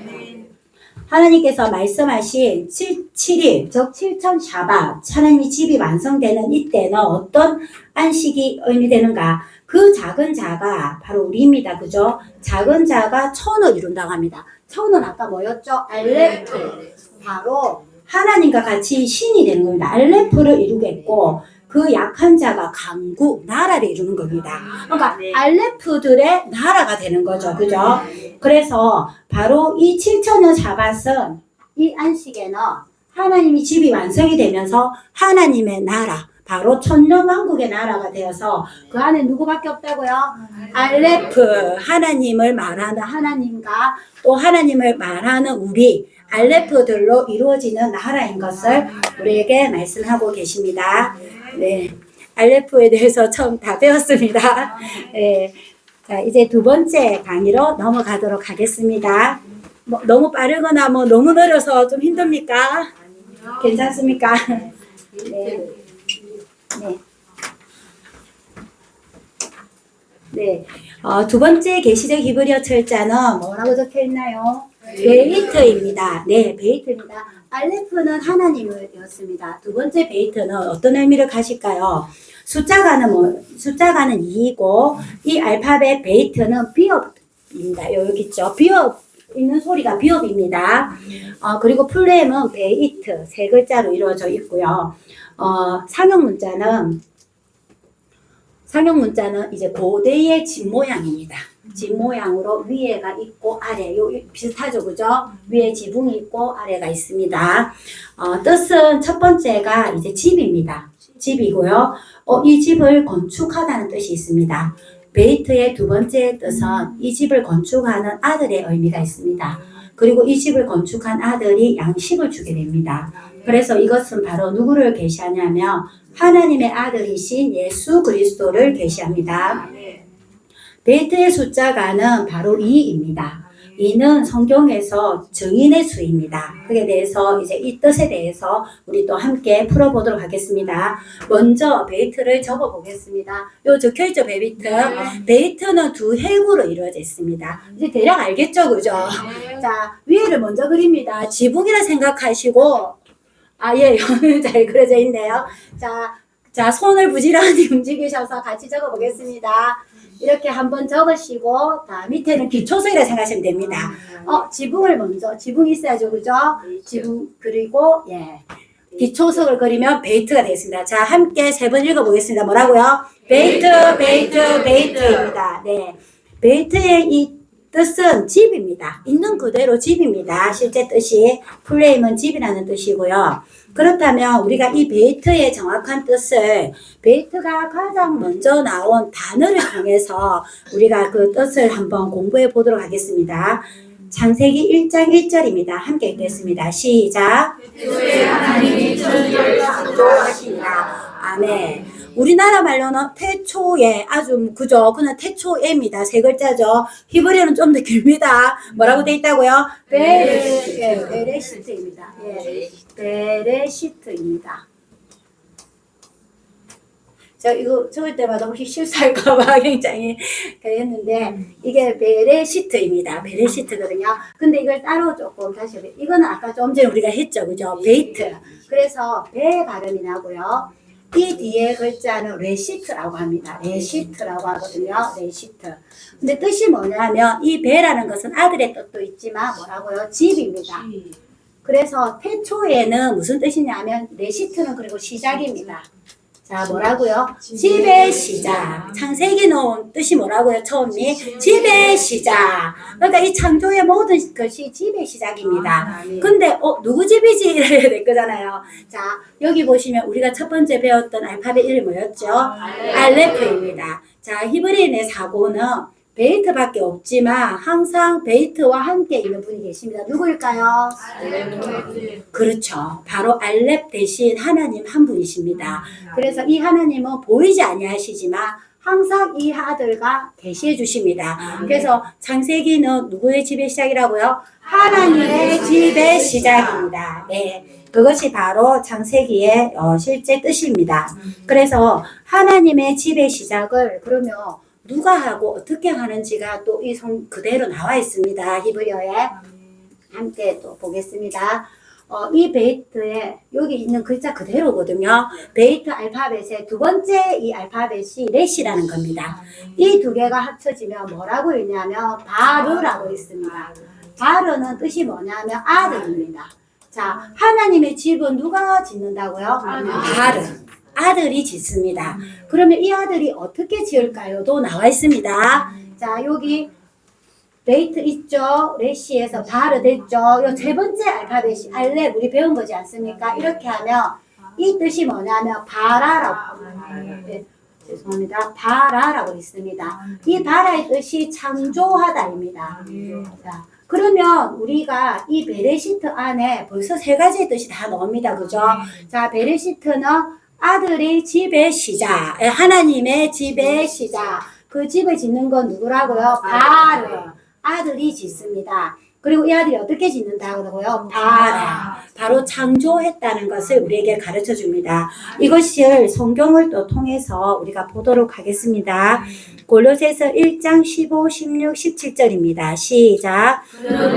하나님께서 말씀하신 7일, 즉 7천 샤밧, 하나님이 집이 완성되는 이때는 어떤 안식이 의미되는가? 그 작은 자가 바로 우리입니다. 그죠? 작은 자가 천을 이룬다고 합니다. 처음은 아까 뭐였죠? 알레프. 바로 하나님과 같이 신이 되는 겁니다. 알레프를 이루겠고 그 약한 자가 강국, 나라를 이루는 겁니다. 그러니까 알레프들의 나라가 되는 거죠. 그죠? 그래서 바로 이 7천년 사밧은 이 안식에는 하나님이 집이 완성이 되면서 하나님의 나라, 바로 천년왕국의 나라가 되어서 그 안에 누구밖에 없다고요? 알레프, 하나님을 말하는 하나님과 또 하나님을 말하는 우리 알레프들로 이루어지는 나라인 것을 우리에게 말씀하고 계십니다. 네, 알레프에 대해서 처음 다 배웠습니다. 네, 자 이제 두 번째 강의로 넘어가도록 하겠습니다. 뭐, 너무 빠르거나 뭐 너무 느려서 좀 힘듭니까? 괜찮습니까? 네. 네. 네. 두 번째 계시적 히브리어 철자는 뭐라고 적혀 있나요? 베이트입니다. 네, 베이트입니다. 알레프는 하나님이었습니다. 두 번째 베이트는 어떤 의미를 가질까요? 숫자가는 2이고 이 알파벳 베이트는 비읍입니다. 여기 있죠. 비읍 있는 소리가 비읍입니다. 그리고 플레임은 베이트 세 글자로 이루어져 있고요. 상형 문자는 이제 고대의 집 모양입니다. 집 모양으로 위에가 있고 아래, 요 비슷하죠, 그죠? 위에 지붕이 있고 아래가 있습니다. 뜻은 첫 번째가 이제 집입니다. 집이고요. 이 집을 건축하다는 뜻이 있습니다. 베이트의 두 번째 뜻은 이 집을 건축하는 아들의 의미가 있습니다. 그리고 이 집을 건축한 아들이 양식을 주게 됩니다. 그래서 이것은 바로 누구를 계시하냐면 하나님의 아들이신 예수 그리스도를 계시합니다. 베이트의 숫자가는 바로 2입니다. 2는 성경에서 증인의 수입니다. 그에 대해서 이제 이 뜻에 대해서 우리 또 함께 풀어보도록 하겠습니다. 먼저 베이트를 적어보겠습니다. 요 적혀있죠, 베이트. 베이트는 두 해구로 이루어져 있습니다. 이제 대략 알겠죠, 그죠? 자, 위에를 먼저 그립니다. 지붕이라 생각하시고, 예, 잘 그려져 있네요. 자, 손을 부지런히 움직이셔서 같이 적어보겠습니다. 이렇게 한번 적으시고, 밑에는 기초석이라 생각하시면 됩니다. 지붕을 먼저, 지붕이 있어야죠, 그죠? 지붕, 그리고, 예. 기초석을 그리면 베이트가 되겠습니다. 자, 함께 세 번 읽어보겠습니다. 뭐라고요? 베이트, 베이트, 베이트입니다. 네. 베이트의 이 뜻은 집입니다. 있는 그대로 집입니다. 실제 뜻이 플레임은 집이라는 뜻이고요. 그렇다면 우리가 이 베이트의 정확한 뜻을 베이트가 가장 먼저 나온 단어를 통해서 우리가 그 뜻을 한번 공부해 보도록 하겠습니다. 창세기 1장 1절입니다. 함께 읽겠습니다. 시작. 태초에 하나님이 천지를 창조하시니라. 아멘. 우리나라 말로는 태초에 아주 그죠? 그냥 태초에입니다. 세 글자죠. 히브리어는 좀 더 길습니다. 뭐라고 돼 있다고요? 베레시트입니다. 예, 베레시트입니다. 저 이거 적을 때마다 혹시 실수할까봐 굉장히 그랬는데 이게 베레시트입니다. 베레시트거든요. 근데 이걸 따로 조금 다시 이거는 아까 좀 전에 우리가 했죠, 그죠? 베이트. 그래서 배 발음이 나고요. 이 뒤에 글자는 레시트라고 합니다. 레시트라고 하거든요. 레시트. 근데 뜻이 뭐냐면 이 배라는 것은 아들의 뜻도 있지만 뭐라고요? 집입니다. 그래서 태초에는 무슨 뜻이냐면 레시트는 그리고 시작입니다. 자, 뭐라고요? 집의 시작. 창세기는 뜻이 뭐라고요? 처음이 집의 시작. 그러니까 이 창조의 모든 것이 집의 시작입니다. 근데 누구 집이지? 이래야 될 거잖아요. 자, 여기 보시면 우리가 첫 번째 배웠던 알파벳 이름이 뭐였죠? 알레프입니다. 자, 히브리인의 사고는 베이트밖에 없지만 항상 베이트와 함께 있는 분이 계십니다. 누구일까요? 그렇죠. 바로 알렙 대신 하나님 한 분이십니다. 그래서 이 하나님은 보이지 아니하시지만 항상 이 아들과 계시해 주십니다. 그래서 창세기는 누구의 집의 시작이라고요? 하나님의 집의 시작입니다. 네. 그것이 바로 창세기의 실제 뜻입니다. 그래서 하나님의 집의 시작을 그러면 누가 하고 어떻게 하는지가 또 이 성 그대로 나와 있습니다. 히브리어에 함께 또 보겠습니다. 이 베이트에 여기 있는 글자 그대로거든요. 베이트 알파벳의 두 번째 이 알파벳이 렛이라는 겁니다. 이 두 개가 합쳐지면 뭐라고 있냐면 바르라고 있습니다. 바르는 뜻이 뭐냐면 아들입니다. 자, 하나님의 집은 누가 짓는다고요? 바르. 아들이 짓습니다. 그러면 이 아들이 어떻게 지을까요?도 나와 있습니다. 자, 여기 레이트 있죠? 레시에서 바르 됐죠? 요 세 번째 알파벳이 알렙 우리 배운 거지 않습니까? 이렇게 하면 이 뜻이 뭐냐면 바라라고. 네, 죄송합니다. 바라라고 있습니다. 이 바라의 뜻이 창조하다입니다. 자, 그러면 우리가 이 베레시트 안에 벌써 세 가지의 뜻이 다 나옵니다. 그죠? 자, 베레시트는 아들이 집의 시작, 하나님의 집의 시작. 그 집을 짓는 건 누구라고요? 바르. 아들이 짓습니다. 그리고 이 아들이 어떻게 짓는다고요? 바라. 바로 창조했다는 것을 우리에게 가르쳐 줍니다. 이것을 성경을 또 통해서 우리가 보도록 하겠습니다. 골로새서 1장 15, 16, 17절입니다. 시작.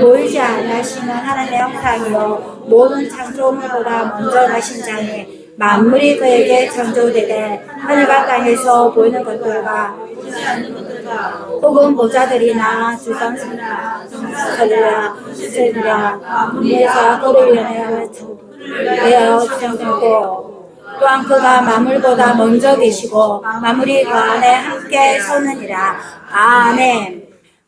보이지 않으시는 하나님의 형상이요 모든 창조물보다 먼저 나신 자니 만물이 그에게 창조되되 하늘과 땅에서 보이는 것들과 혹은 모자들이나 주방들이나 새들이나 위에서 그를 위하여 창조되고 또한 그가 만물보다 먼저 계시고 만물이 그 안에 함께 서느니라. 아멘.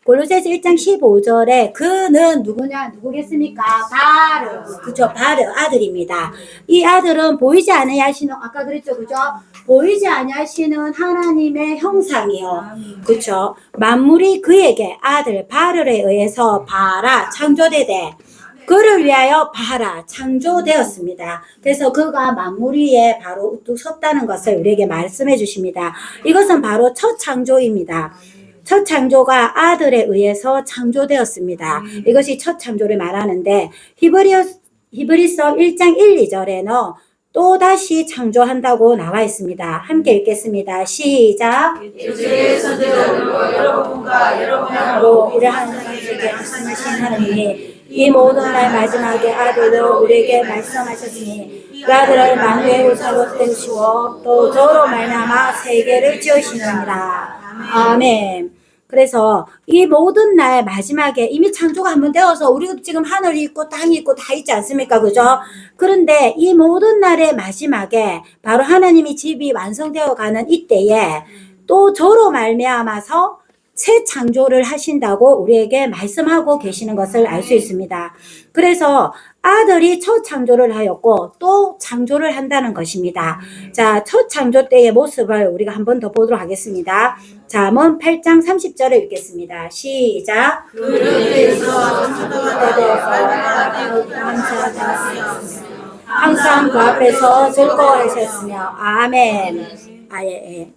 골로새서 1장 15절에 그는 누구겠습니까? 바르. 그죠? 바르 아들입니다. 이 아들은 보이지 아니하시는 아까 그랬죠, 그죠? 보이지 아니하시는 하나님의 형상이요. 그죠? 만물이 그에게 아들 바르에 의해서 바라 창조되되 그를 위하여 바라 창조되었습니다. 그래서 그가 만물 위에 바로 우뚝 섰다는 것을 우리에게 말씀해 주십니다. 이것은 바로 첫 창조입니다. 첫 창조가 아들에 의해서 창조되었습니다. 이것이 첫 창조를 말하는데 히브리서 1장 1, 2절에는 또다시 창조한다고 나와 있습니다. 함께 읽겠습니다. 시작. 예수의 선제자들로 여러분과 여러분으로 이러한 사람에게 말씀하신 하나님이 이 모든 날 마지막에 아들로 우리에게 말씀하셨으니 그 아들을 만유의 우사로 떼시고 또 저로 말미암아 세계를 지으시느니라. 아멘. 그래서 이 모든 날 마지막에 이미 창조가 한번 되어서 우리도 지금 하늘이 있고 땅이 있고 다 있지 않습니까? 그죠? 그런데 이 모든 날의 마지막에 바로 하나님이 집이 완성되어 가는 이때에 또 저로 말미암아서 새 창조를 하신다고 우리에게 말씀하고 계시는 것을 알 수 있습니다. 그래서 아들이 첫 창조를 하였고 또 창조를 한다는 것입니다. 자, 첫 창조 때의 모습을 우리가 한 번 더 보도록 하겠습니다. 잠언 8장 30절을 읽겠습니다. 시작. 항상 그 앞에서 즐거워하셨으며 아멘.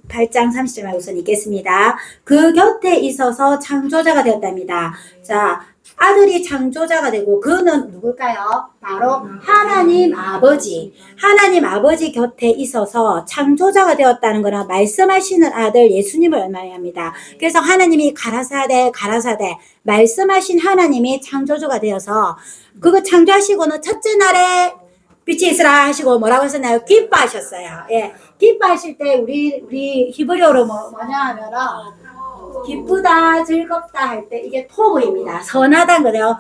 8장 30절 우선 읽겠습니다. 그 곁에 있어서 창조자가 되었답니다. 자, 아들이 창조자가 되고 그는 누굴까요? 바로 하나님 아버지. 하나님 아버지 곁에 있어서 창조자가 되었다는 거나 말씀하시는 아들 예수님을 말합니다. 그래서 하나님이 가라사대 말씀하신 하나님이 창조주가 되어서 그거 창조하시고는 첫째 날에 빛이 있으라 하시고 뭐라고 하셨나요? 기뻐하셨어요. 예. 기뻐하실 때 우리 히브리어로 뭐냐 하면은 기쁘다, 즐겁다 할 때 이게 토브입니다. 선하다는 거예요.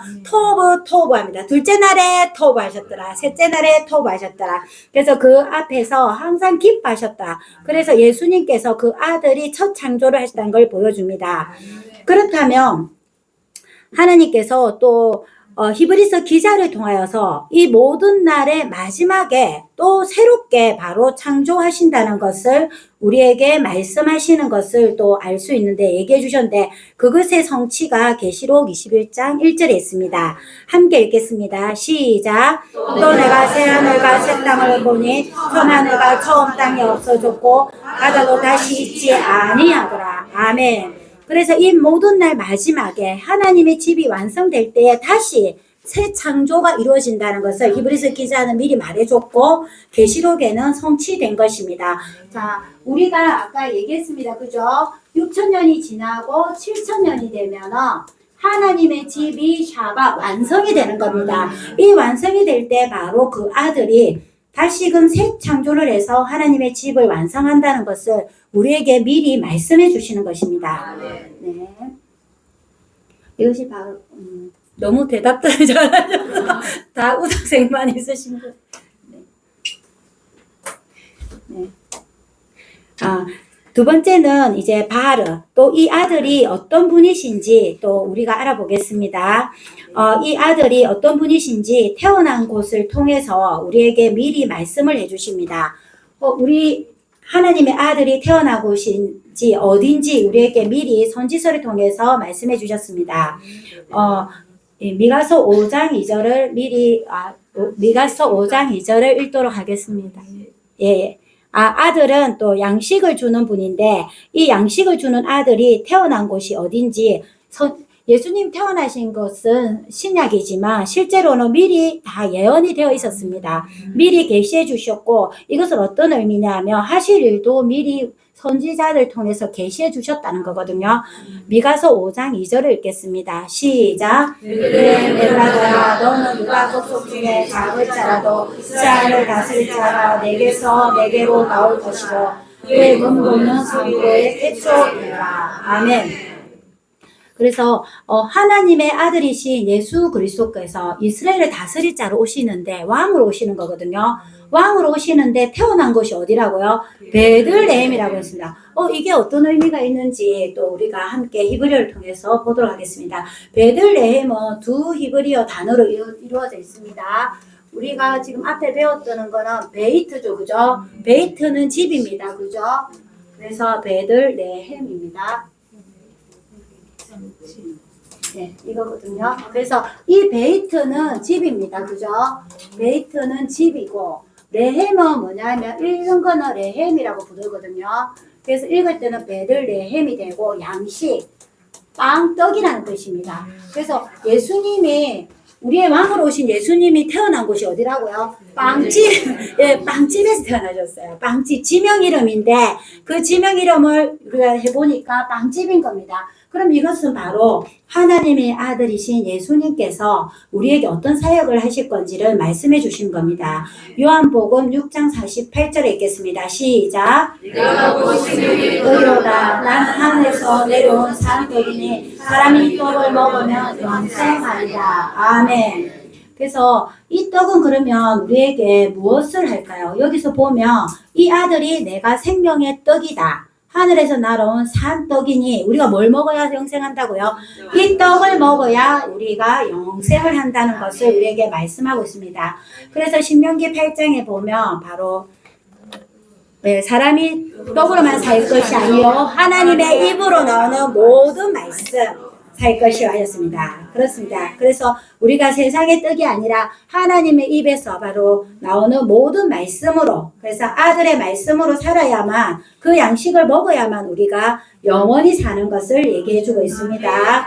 토브합니다. 둘째 날에 토브하셨더라. 셋째 날에 토브하셨더라. 그래서 그 앞에서 항상 기뻐하셨다. 그래서 예수님께서 그 아들이 첫 창조를 하셨다는 걸 보여줍니다. 그렇다면 하나님께서 또 히브리서 기자를 통하여서 이 모든 날의 마지막에 또 새롭게 바로 창조하신다는 것을 우리에게 말씀하시는 것을 또 알 수 있는데 얘기해 주셨는데 그것의 성취가 계시록 21장 1절에 있습니다. 함께 읽겠습니다. 시작. 또 내가 새 하늘과 새 땅을 보니 전 하늘과 처음 땅이 없어졌고 바다도 다시 있지 아니하더라. 아멘. 그래서 이 모든 날 마지막에 하나님의 집이 완성될 때에 다시 새 창조가 이루어진다는 것을 히브리서 기자는 미리 말해줬고 계시록에는 성취된 것입니다. 자, 우리가 아까 얘기했습니다. 그죠? 6,000년이 지나고 7,000년이 되면은 하나님의 집이 샤바 완성이 되는 겁니다. 이 완성이 될 때 바로 그 아들이 다시금 새 창조를 해서 하나님의 집을 완성한다는 것을 우리에게 미리 말씀해 주시는 것입니다. 네. 이것이 바로 너무 대답들을 잘하셔서 다 우등생만 있으신 분. 네. 네. 두 번째는 이제 바르, 또 이 아들이 어떤 분이신지 또 우리가 알아보겠습니다. 이 아들이 어떤 분이신지 태어난 곳을 통해서 우리에게 미리 말씀을 해주십니다. 우리 하나님의 아들이 태어난 곳인지 어딘지 우리에게 미리 선지서를 통해서 말씀해 주셨습니다. 미가서 5장 2절을 미가서 5장 2절을 읽도록 하겠습니다. 예. 아들은 또 양식을 주는 분인데 이 양식을 주는 아들이 태어난 곳이 어딘지 예수님 태어나신 것은 신약이지만 실제로는 미리 다 예언이 되어 있었습니다. 미리 계시해 주셨고 이것은 어떤 의미냐면 하실 일도 미리 선지자를 통해서 계시해 주셨다는 거거든요. 미가서 5장 2절을 읽겠습니다. 시작. 에브라다야 너는 누가 족속 중에 작을 자라도 이스라엘을 다스릴 자가 내게서 내게로 나올 것이고 그의 근본은 상고의 태초이라. 아멘. 그래서 하나님의 아들이신 예수 그리스도께서 이스라엘을 다스릴 자로 오시는데 왕으로 오시는 거거든요. 왕으로 오시는데 태어난 곳이 어디라고요? 베들레헴이라고 했습니다. 이게 어떤 의미가 있는지 또 우리가 함께 히브리어를 통해서 보도록 하겠습니다. 베들레헴은 두 히브리어 단어로 이루어져 있습니다. 우리가 지금 앞에 배웠던 거는 베이트죠, 그죠? 베이트는 집입니다, 그죠? 그래서 베들레헴입니다. 네, 이거거든요. 그래서 이 베이트는 집입니다. 그죠? 베이트는 집이고, 레헴은 뭐냐면, 읽은 거는 레헴이라고 부르거든요. 그래서 읽을 때는 베들레헴이 되고, 양식, 빵, 떡이라는 뜻입니다. 그래서 예수님이, 우리의 왕으로 오신 예수님이 태어난 곳이 어디라고요? 빵집, 예, 빵집에서 태어나셨어요. 빵집, 지명 이름인데, 그 지명 이름을 우리가 해보니까 빵집인 겁니다. 그럼 이것은 바로 하나님의 아들이신 예수님께서 우리에게 어떤 사역을 하실 건지를 말씀해 주신 겁니다. 요한복음 6장 48절에 읽겠습니다. 시작. 내가 보시기를 의로다. 난 하늘에서 내려온 산떡이니 사람이 이 떡을 먹으면 영생하리라. 아멘. 그래서 이 떡은 그러면 우리에게 무엇을 할까요? 여기서 보면 이 아들이 내가 생명의 떡이다. 하늘에서 날아온 산떡이니 우리가 뭘 먹어야 영생한다고요? 이 떡을 먹어야 우리가 영생을 한다는 것을 우리에게 말씀하고 있습니다. 그래서 신명기 8장에 보면 바로 사람이 떡으로만 살 것이 아니요 하나님의 입으로 나오는 모든 말씀 살 것이라 하였습니다. 그렇습니다. 그래서 우리가 세상의 떡이 아니라 하나님의 입에서 바로 나오는 모든 말씀으로, 그래서 아들의 말씀으로 살아야만, 그 양식을 먹어야만 우리가 영원히 사는 것을 얘기해주고 있습니다.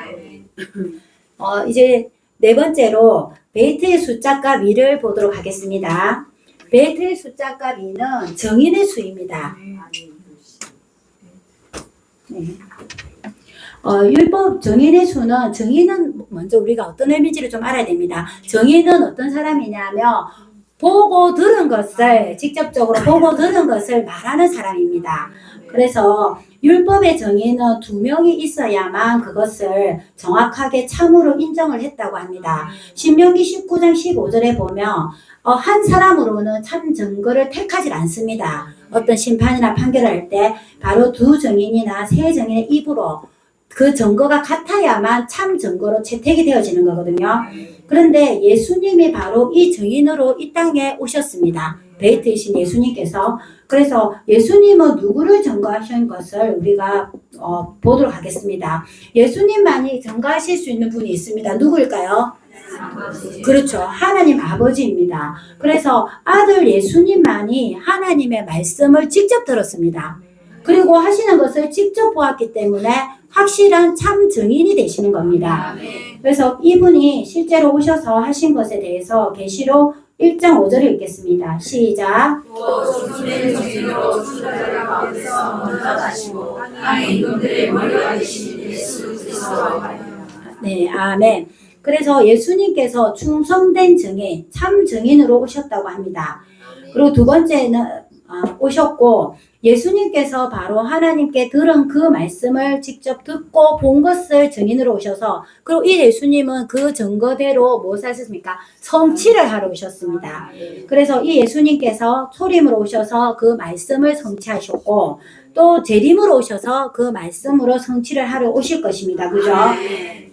이제 네 번째로 베이트의 숫자과 미를 보도록 하겠습니다. 베이트의 숫자과 미는 정인의 수입니다. 네. 율법 정인의 수는, 정인은 먼저 우리가 어떤 의미인지를 좀 알아야 됩니다. 정인은 어떤 사람이냐면 보고 들은 것을, 직접적으로 보고 들은 것을 말하는 사람입니다. 그래서 율법의 정인은 2명이 있어야만 그것을 정확하게 참으로 인정을 했다고 합니다. 신명기 19장 15절에 보면 한 사람으로는 참 증거를 택하지 않습니다. 어떤 심판이나 판결을 할 때 바로 2 정인이나 3 정인의 입으로 그 증거가 같아야만 참 증거로 채택이 되어지는 거거든요. 그런데 예수님이 바로 이 증인으로 이 땅에 오셨습니다. 베이트이신 예수님께서. 그래서 예수님은 누구를 증거하신 것을 우리가 보도록 하겠습니다. 예수님만이 증거하실 수 있는 분이 있습니다. 누구일까요? 그렇죠. 하나님 아버지입니다. 그래서 아들 예수님만이 하나님의 말씀을 직접 들었습니다. 그리고 하시는 것을 직접 보았기 때문에 확실한 참 증인이 되시는 겁니다. 그래서 이분이 실제로 오셔서 하신 것에 대해서 계시록 1장 5절을 읽겠습니다. 시작. 또 주님의 정인으로 출애굽 가운데서 먼저 가시고 땅의 임금들의 머리가 되신 예수 그리스도로 네, 아멘. 그래서 예수님께서 충성된 증인, 참 증인으로 오셨다고 합니다. 그리고 두 번째는 오셨고 예수님께서 바로 하나님께 들은 그 말씀을 직접 듣고 본 것을 증인으로 오셔서 그리고 이 예수님은 그 증거대로 무엇을 하셨습니까? 성취를 하러 오셨습니다. 그래서 이 예수님께서 초림으로 오셔서 그 말씀을 성취하셨고 또 재림으로 오셔서 그 말씀으로 성취를 하러 오실 것입니다. 그죠?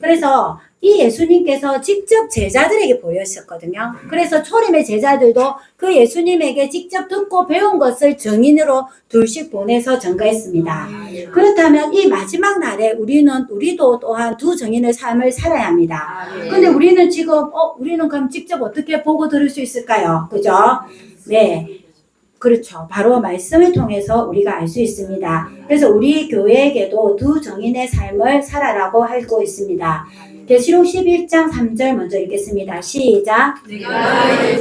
그래서 이 예수님께서 직접 제자들에게 보였었거든요. 그래서 초림의 제자들도 그 예수님에게 직접 듣고 배운 것을 증인으로 둘씩 보내서 증거했습니다. 그렇다면 이 마지막 날에 우리도 또한 두 증인의 삶을 살아야 합니다. 근데 우리는 지금 우리는 그럼 직접 어떻게 보고 들을 수 있을까요? 그죠? 네. 그렇죠. 바로 말씀을 통해서 우리가 알 수 있습니다. 그래서 우리 교회에게도 두 증인의 삶을 살아라고 하고 있습니다. 계시록 11장 3절 먼저 읽겠습니다. 시작.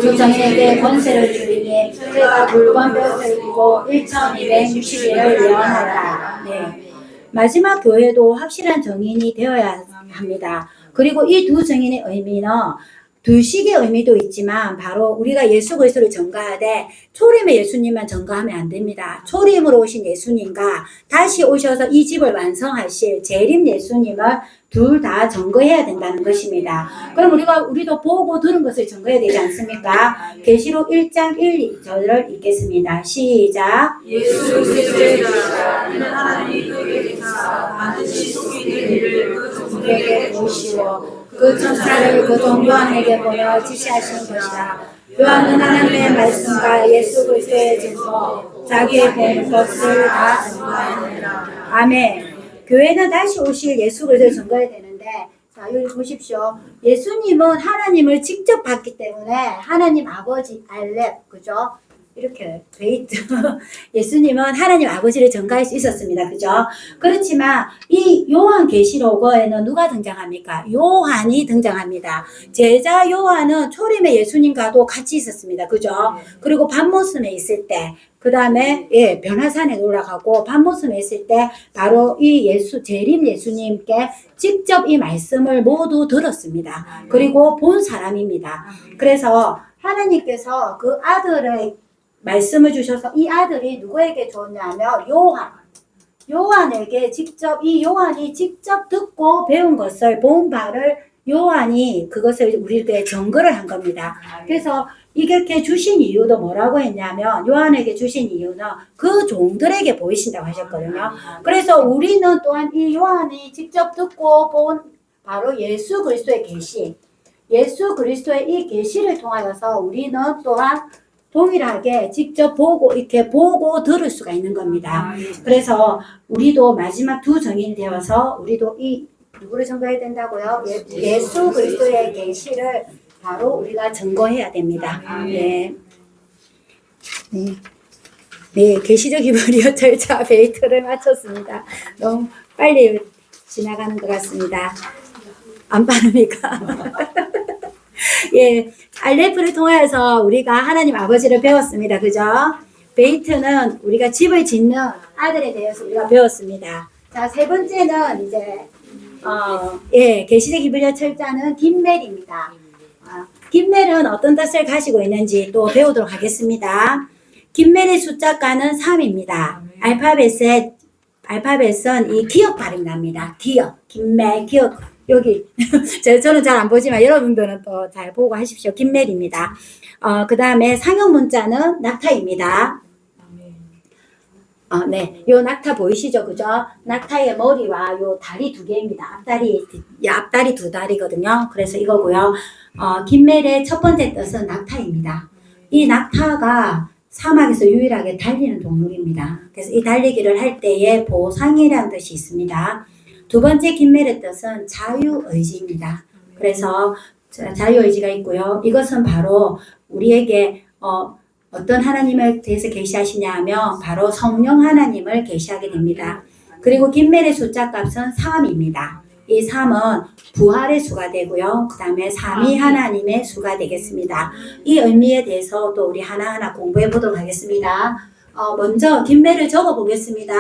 두 증인에게 권세를 주리니 그가 붉은 뼈를 입고 1260일을 예언하라. 네. 마지막 교회도 확실한 증인이 되어야 합니다. 그리고 이 두 증인의 의미는 둘식의 의미도 있지만 바로 우리가 예수 그리스도를 전가하되 초림의 예수님만 전가하면 안 됩니다. 초림으로 오신 예수님과 다시 오셔서 이 집을 완성하실 재림 예수님을 둘 다 전거해야 된다는 것입니다. 그럼 우리도 보고 들은 것을 전거해야 되지 않습니까? 계시록 1장 1, 2절을 읽겠습니다. 시작. 예수 그리스도의 자가 이는 하나님이 그에게 계사 반드시 속히 될 일을 그 종들에게 보시고 그 천사를 그 종 요한에게 보여 지시하신 것이다. 요한은 하나님의 말씀과 예수 그리스도의 증거 자기의 본 것을 다 증거하느니라. 아멘. 교회는 다시 오실 예수 그리스도를 증거해야 되는데 자 여기 보십시오. 예수님은 하나님을 직접 봤기 때문에 하나님 아버지 알렙 그죠? 이렇게 베이트 예수님은 하나님 아버지를 전가할 수 있었습니다. 그죠? 그렇지만 이 요한 계시록에는 누가 등장합니까? 요한이 등장합니다. 제자 요한은 초림의 예수님과도 같이 있었습니다. 그죠? 그리고 밤모습에 있을 때 그 다음에 변화산에 올라가고 밤모습에 있을 때 바로 이 재림 예수님께 직접 이 말씀을 모두 들었습니다. 그리고 본 사람입니다. 그래서 하나님께서 그 아들의 말씀을 주셔서 이 아들이 누구에게 줬냐면 요한에게 직접 이 요한이 직접 듣고 배운 것을 본 바를 요한이 그것을 우리에게 증거를 한 겁니다. 그래서 이렇게 주신 이유도 뭐라고 했냐면 요한에게 주신 이유는 그 종들에게 보이신다고 하셨거든요. 그래서 우리는 또한 이 요한이 직접 듣고 본 바로 예수 그리스도의 계시 예수 그리스도의 이 계시를 통하여서 우리는 또한 동일하게 직접 이렇게 보고 들을 수가 있는 겁니다. 그래서 우리도 마지막 두 증인이 되어서 우리도 누구를 증거해야 된다고요? 예수 그리스도의 계시를 바로 우리가 증거해야 됩니다. 네. 네, 계시적 기본이요 절차 베이트를 마쳤습니다. 너무 빨리 지나가는 것 같습니다. 안 빠릅니까? 예, 알레프를 통해서 우리가 하나님 아버지를 배웠습니다. 그죠? 베이트는 우리가 집을 짓는 아들에 대해서 우리가 배웠습니다. 자, 세 번째는 이제 계시적 히브리어 철자는 김멜입니다. 김멜은 어떤 뜻을 가지고 있는지 또 배우도록 하겠습니다. 김멜의 숫자가는 3입니다. 알파벳은 이 기역 발음이 납니다. 기역, 김멜, 기역. 여기 저는 잘 안 보지만 여러분들은 또 잘 보고 하십시오. 김멜입니다. 그 다음에 상형 문자는 낙타입니다. 네, 요 낙타 보이시죠, 그죠? 낙타의 머리와 요 다리 두 개입니다. 앞다리 두 다리거든요. 그래서 이거고요. 김멜의 첫 번째 뜻은 낙타입니다. 이 낙타가 사막에서 유일하게 달리는 동물입니다. 그래서 이 달리기를 할 때에 보상이라는 뜻이 있습니다. 두 번째 김멜의 뜻은 자유의지입니다. 그래서 자유의지가 있고요. 이것은 바로 우리에게 어떤 하나님을 대해서 계시하시냐 하면 바로 성령 하나님을 계시하게 됩니다. 그리고 김멜의 숫자 값은 3입니다. 이 3은 부활의 수가 되고요. 그 다음에 삼위 하나님의 수가 되겠습니다. 이 의미에 대해서 또 우리 하나하나 공부해 보도록 하겠습니다. 먼저 김멜을 적어 보겠습니다.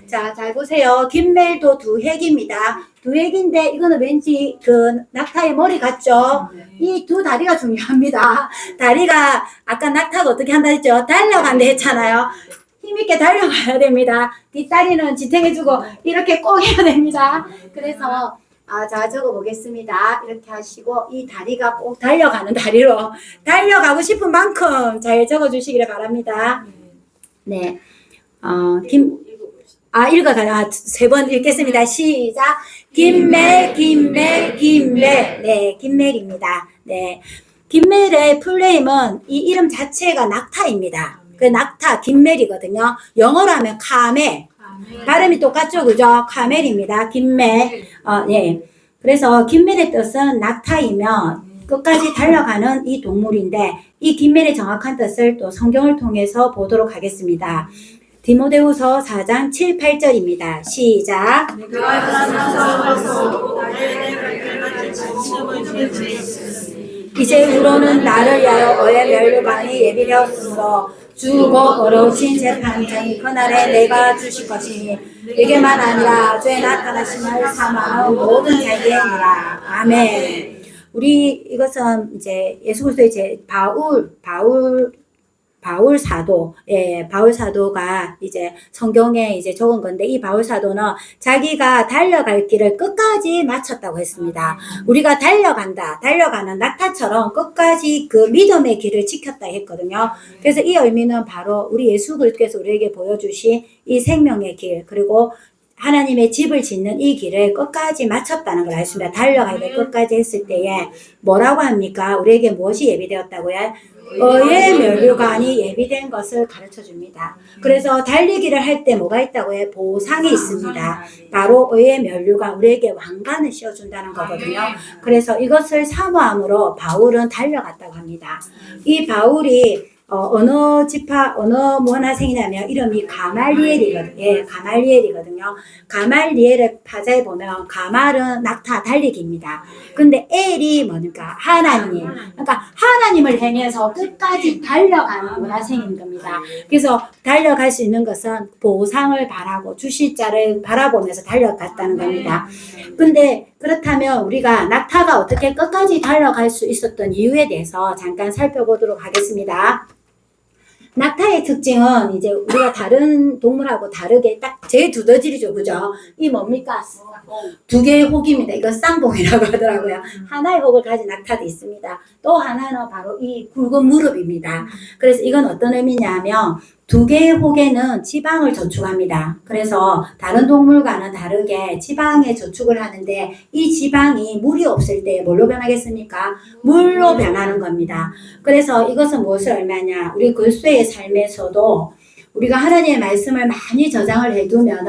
자, 잘 보세요. 김멜도 두 획입니다. 두 얘기인데 이거는 왠지 그 낙타의 머리 같죠? 이 두 다리가 중요합니다. 다리가 아까 낙타가 어떻게 한다 했죠? 달려간다 했잖아요. 힘있게 달려가야 됩니다. 뒷다리는 지탱해주고 이렇게 꼭 해야 됩니다. 그래서 자 적어보겠습니다. 이렇게 하시고 이 다리가 꼭 달려가는 다리로 달려가고 싶은 만큼 잘 적어주시기를 바랍니다. 네. 세 번 읽겠습니다. 시작. 김멜. 네, 김멜입니다. 네. 김멜의 풀네임은 이 이름 자체가 낙타입니다. 그 낙타, 김멜이거든요. 영어로 하면 카멜. 발음이 똑같죠, 그죠? 카멜입니다. 김멜. 네. 그래서 김멜의 뜻은 낙타이며 끝까지 달려가는 이 동물인데 이 김멜의 정확한 뜻을 또 성경을 통해서 보도록 하겠습니다. 디모데후서 4장 7, 8절입니다. 시작. 이제후로는 나를 위하여 너의 면류관이 예비되었으므로 주고 어려우신 재판장이 그날에 내가 주실 것이니 내게만 아니라 주의 나타나신 날 사모하는 모든 자에게니라. 아멘. 우리 이것은 이제 예수 그리스도의 제 바울 사도, 바울 사도가 이제 성경에 이제 적은 건데 이 바울 사도는 자기가 달려갈 길을 끝까지 마쳤다고 했습니다. 우리가 달려가는 낙타처럼 끝까지 그 믿음의 길을 지켰다 했거든요. 그래서 이 의미는 바로 우리 예수 그리스도께서 우리에게 보여주신 이 생명의 길, 그리고 하나님의 집을 짓는 이 길을 끝까지 마쳤다는 걸 알습니다. 달려갈 길 끝까지 했을 때에 뭐라고 합니까? 우리에게 무엇이 예비되었다고요? 의의 면류관이 예비된 것을 가르쳐 줍니다. 그래서 달리기를 할 때 뭐가 있다고요? 보상이 있습니다. 바로 의의 면류관, 우리에게 왕관을 씌워준다는 거거든요. 그래서 이것을 사모함으로 바울은 달려갔다고 합니다. 이 바울이 어느 문화생이냐면 이름이 가말리엘이거든요. 가말리엘의 파자에 보면 가말은 낙타 달리기입니다. 근데 엘이 뭡니까? 하나님. 그러니까 하나님을 향해서 끝까지 달려가는 문화생인 겁니다. 그래서 달려갈 수 있는 것은 보상을 바라고 주실 자를 바라보면서 달려갔다는 겁니다. 근데 그렇다면 우리가 낙타가 어떻게 끝까지 달려갈 수 있었던 이유에 대해서 잠깐 살펴보도록 하겠습니다. 낙타의 특징은 이제 우리가 다른 동물하고 다르게 딱 제일 두더지리죠, 그죠? 이 뭡니까? 두 개의 혹입니다. 이거 쌍봉이라고 하더라고요. 하나의 혹을 가진 낙타도 있습니다. 또 하나는 바로 이 굵은 무릎입니다. 그래서 이건 어떤 의미냐면 두 개의 혹에는 지방을 저축합니다. 그래서 다른 동물과는 다르게 지방에 저축을 하는데 이 지방이 물이 없을 때 뭘로 변하겠습니까? 물로 변하는 겁니다. 그래서 이것은 무엇을 의미하냐? 우리 그리스도의 삶에서도 우리가 하나님의 말씀을 많이 저장을 해두면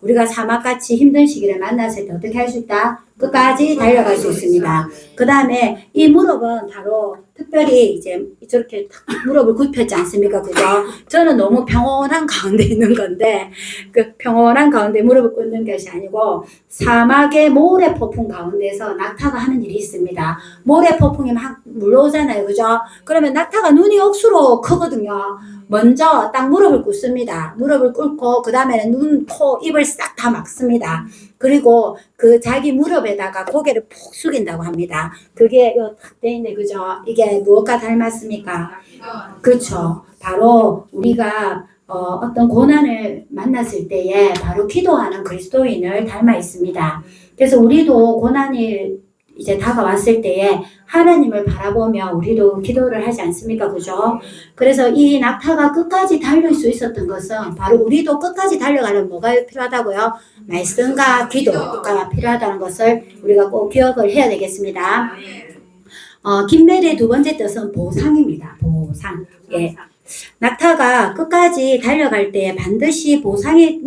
우리가 사막같이 힘든 시기를 만났을 때 어떻게 할 수 있다? 끝까지 달려갈 수 있습니다. 그 다음에 이 무릎은 바로 특별히 이제 저렇게 무릎을 굽혔지 않습니까? 그죠? 저는 너무 평온한 가운데 있는 건데 그 평온한 가운데 무릎을 꿇는 것이 아니고 사막의 모래 폭풍 가운데서 낙타가 하는 일이 있습니다. 모래 폭풍이 막 물러오잖아요. 그죠? 그러면 낙타가 눈이 억수로 크거든요. 먼저 딱 무릎을 꿇습니다. 무릎을 꿇고 그 다음에는 눈, 코, 입을 싹 다 막습니다. 그리고 그 자기 무릎에다가 고개를 푹 숙인다고 합니다. 그게 탁 돼 있네, 그죠? 이게 무엇과 닮았습니까? 그렇죠. 바로 우리가 어떤 고난을 만났을 때에 바로 기도하는 그리스도인을 닮아 있습니다. 그래서 우리도 고난이 이제 다가왔을 때에 하나님을 바라보며 우리도 기도를 하지 않습니까? 그죠? 그래서 이 낙타가 끝까지 달릴 수 있었던 것은 바로 우리도 끝까지 달려가려면 뭐가 필요하다고요? 말씀과 기도가 필요하다는 것을 우리가 꼭 기억을 해야 되겠습니다. 김멜의 두 번째 뜻은 보상입니다. 보상. 예. 낙타가 끝까지 달려갈 때 반드시 보상이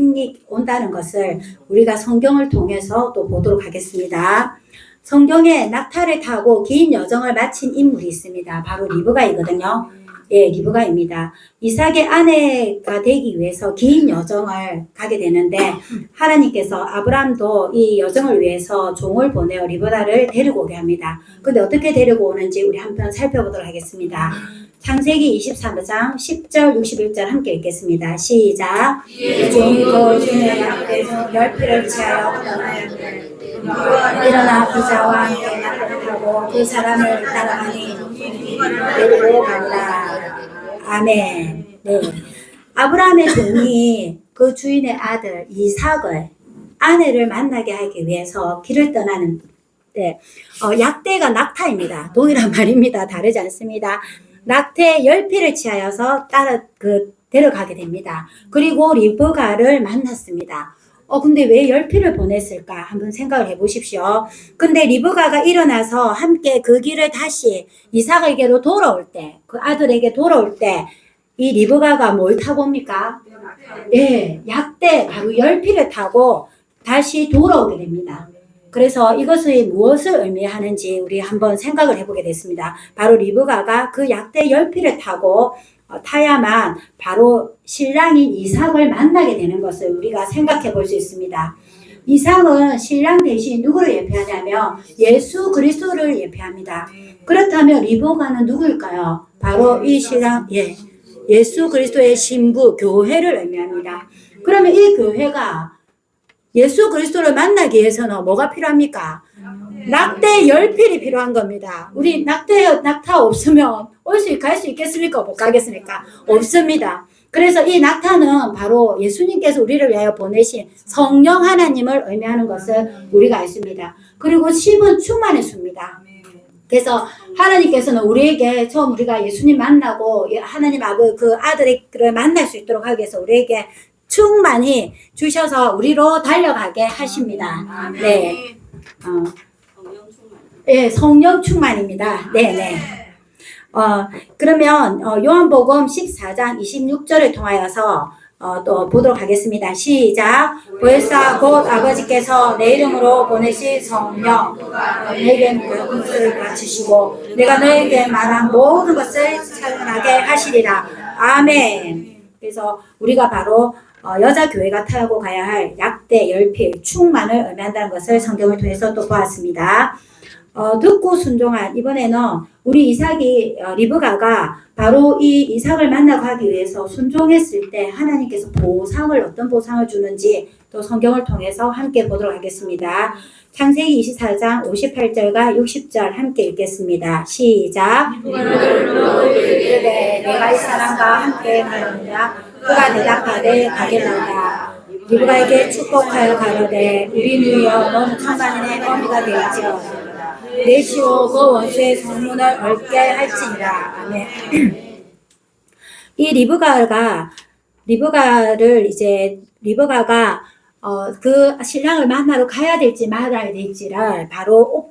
온다는 것을 우리가 성경을 통해서 또 보도록 하겠습니다. 성경에 낙타를 타고 긴 여정을 마친 인물이 있습니다. 바로 리브가이거든요. 예, 리브가입니다. 이삭의 아내가 되기 위해서 긴 여정을 가게 되는데 하나님께서 아브람도 이 여정을 위해서 종을 보내어 리브가를 데리고 오게 합니다. 근데 어떻게 데리고 오는지 우리 한번 살펴보도록 하겠습니다. 창세기 23장 10절 61절 함께 읽겠습니다. 시작. 종이 그 중에 앞에서 열피를 취하여 떠나였는데 일어나 부자와 함께 낙타를 타고 그 사람을 따라가니 데리고 간다. 아멘. 네. 아브라함의 종이 그 주인의 아들 이삭을 아내를 만나게 하기 위해서 길을 떠나는 때 약대가 낙타입니다. 동일한 말입니다. 다르지 않습니다. 낙태의 열피를 취하여서 데려가게 됩니다. 그리고 리브가를 만났습니다. 근데 왜 열피를 보냈을까? 한번 생각을 해보십시오. 근데 리브가가 일어나서 함께 그 길을 다시 이삭에게로 돌아올 때, 그 아들에게 돌아올 때, 이 리브가가 뭘 타고 옵니까? 예, 약대, 바로 열피를 타고 다시 돌아오게 됩니다. 그래서 이것이 무엇을 의미하는지 우리 한번 생각을 해보게 됐습니다. 바로 리브가가 그 약대 열피를 타고 타야만 바로 신랑인 이삭을 만나게 되는 것을 우리가 생각해 볼 수 있습니다. 이삭은 신랑 대신 누구를 예표하냐면 예수 그리스도를 예표합니다. 그렇다면 리브가는 누구일까요? 바로 이 신랑, 예수 그리스도의 신부, 교회를 의미합니다. 그러면 이 교회가 예수 그리스도를 만나기 위해서는 뭐가 필요합니까? 낙대 열필이 필요한 겁니다. 우리 낙타 없으면 갈 수 있겠습니까? 못 가겠습니까? 없습니다. 그래서 이 낙타는 바로 예수님께서 우리를 위하여 보내신 성령 하나님을 의미하는 것을 우리가 알습니다. 그리고 10은 충만의 수입니다. 그래서 하나님께서는 우리에게 처음 우리가 예수님 만나고 하나님 그 아들을 만날 수 있도록 하기 위해서 우리에게 충만히 주셔서 우리로 달려가게 하십니다. 네. 성령 충만입니다. 네네. 그러면 요한복음 14장 26절을 통하여서 또 보도록 하겠습니다. 시작. 보혜사 곧 아버지께서 내 이름으로 보내실 성령 너에게 모든 것을 가르치시고 내가 너에게 말한 모든 것을 찬양하게 하시리라. 아멘. 그래서 우리가 바로 여자 교회가 타고 가야 할 약대 열필 충만을 의미한다는 것을 성경을 통해서 또 보았습니다. 듣고 순종한 이번에는 우리 이삭이 리브가가 바로 이 이삭을 만나고 하기 위해서 순종했을 때 하나님께서 어떤 보상을 주는지 또 성경을 통해서 함께 보도록 하겠습니다. 창세기 24장 58절과 60절 함께 읽겠습니다. 시작. 이르되 내가 이 사람과 함께 가느냐 그가 대답하되 가겠나이다. 리브가에게 축복하여 가로되 우리 누이여 너는 천만인의 어미가 되었지어다. 내 시로 그 원수의 성문을 얽게 할지니라. 아멘. 이 리브가가 그 신랑을 만나러 가야 될지 말아야 될지를 바로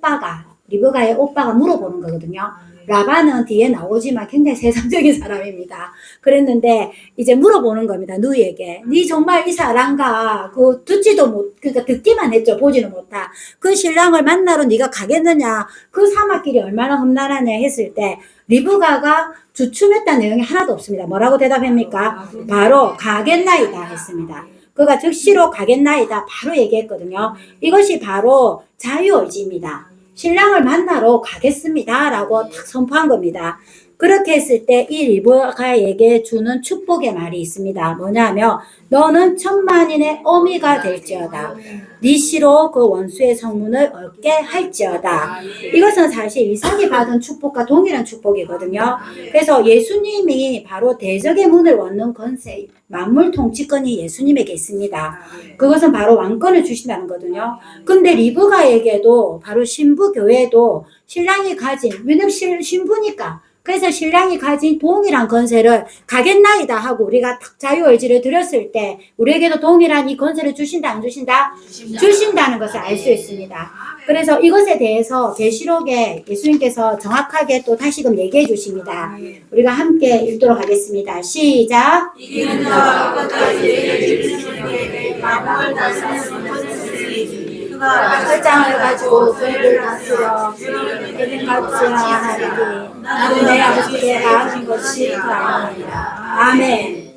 리브가의 오빠가 물어보는 거거든요. 라반은 뒤에 나오지만 굉장히 세상적인 사람입니다. 그랬는데 이제 물어보는 겁니다. 누이에게. 니 정말 이 사람과 그러니까 듣기만 했죠. 보지는 못하. 그 신랑을 만나러 네가 가겠느냐. 그 사막길이 얼마나 험난하냐 했을 때 리브가가 주춤했다는 내용이 하나도 없습니다. 뭐라고 대답합니까? 바로 가겠나이다 했습니다. 그가 즉시로 가겠나이다 바로 얘기했거든요. 이것이 바로 자유의지입니다. 신랑을 만나러 가겠습니다 라고 딱 선포한 겁니다. 그렇게 했을 때 이 리브가에게 주는 축복의 말이 있습니다. 뭐냐면 너는 천만인의 어미가 될지어다. 네 씨로 그 원수의 성문을 얻게 할지어다. 이것은 사실 이삭이 받은 축복과 동일한 축복이거든요. 그래서 예수님이 바로 대적의 문을 얻는 권세, 만물 통치권이 예수님에게 있습니다. 그것은 바로 왕권을 주신다는 거거든요. 근데 리브가에게도 바로 신부교회도 신랑이 가진, 왜냐면 신부니까 그래서 신랑이 가진 동일한 권세를 가겠나이다 하고 우리가 자유의지를 드렸을 때 우리에게도 동일한 이 권세를 주신다 안 주신다? 주신다는 것을 알 수 있습니다. 그래서 이것에 대해서 계시록에 예수님께서 정확하게 또 다시금 얘기해 주십니다. 우리가 함께 읽도록 하겠습니다. 시작. 이기는 자와 끝까지 이르기를 주님에게 만물 다스리는 그가 설장을 가지고 그를 다스려 그를 가르치하리니 나도 내 아버지께 낳은 것이 그 아니니라. 아멘.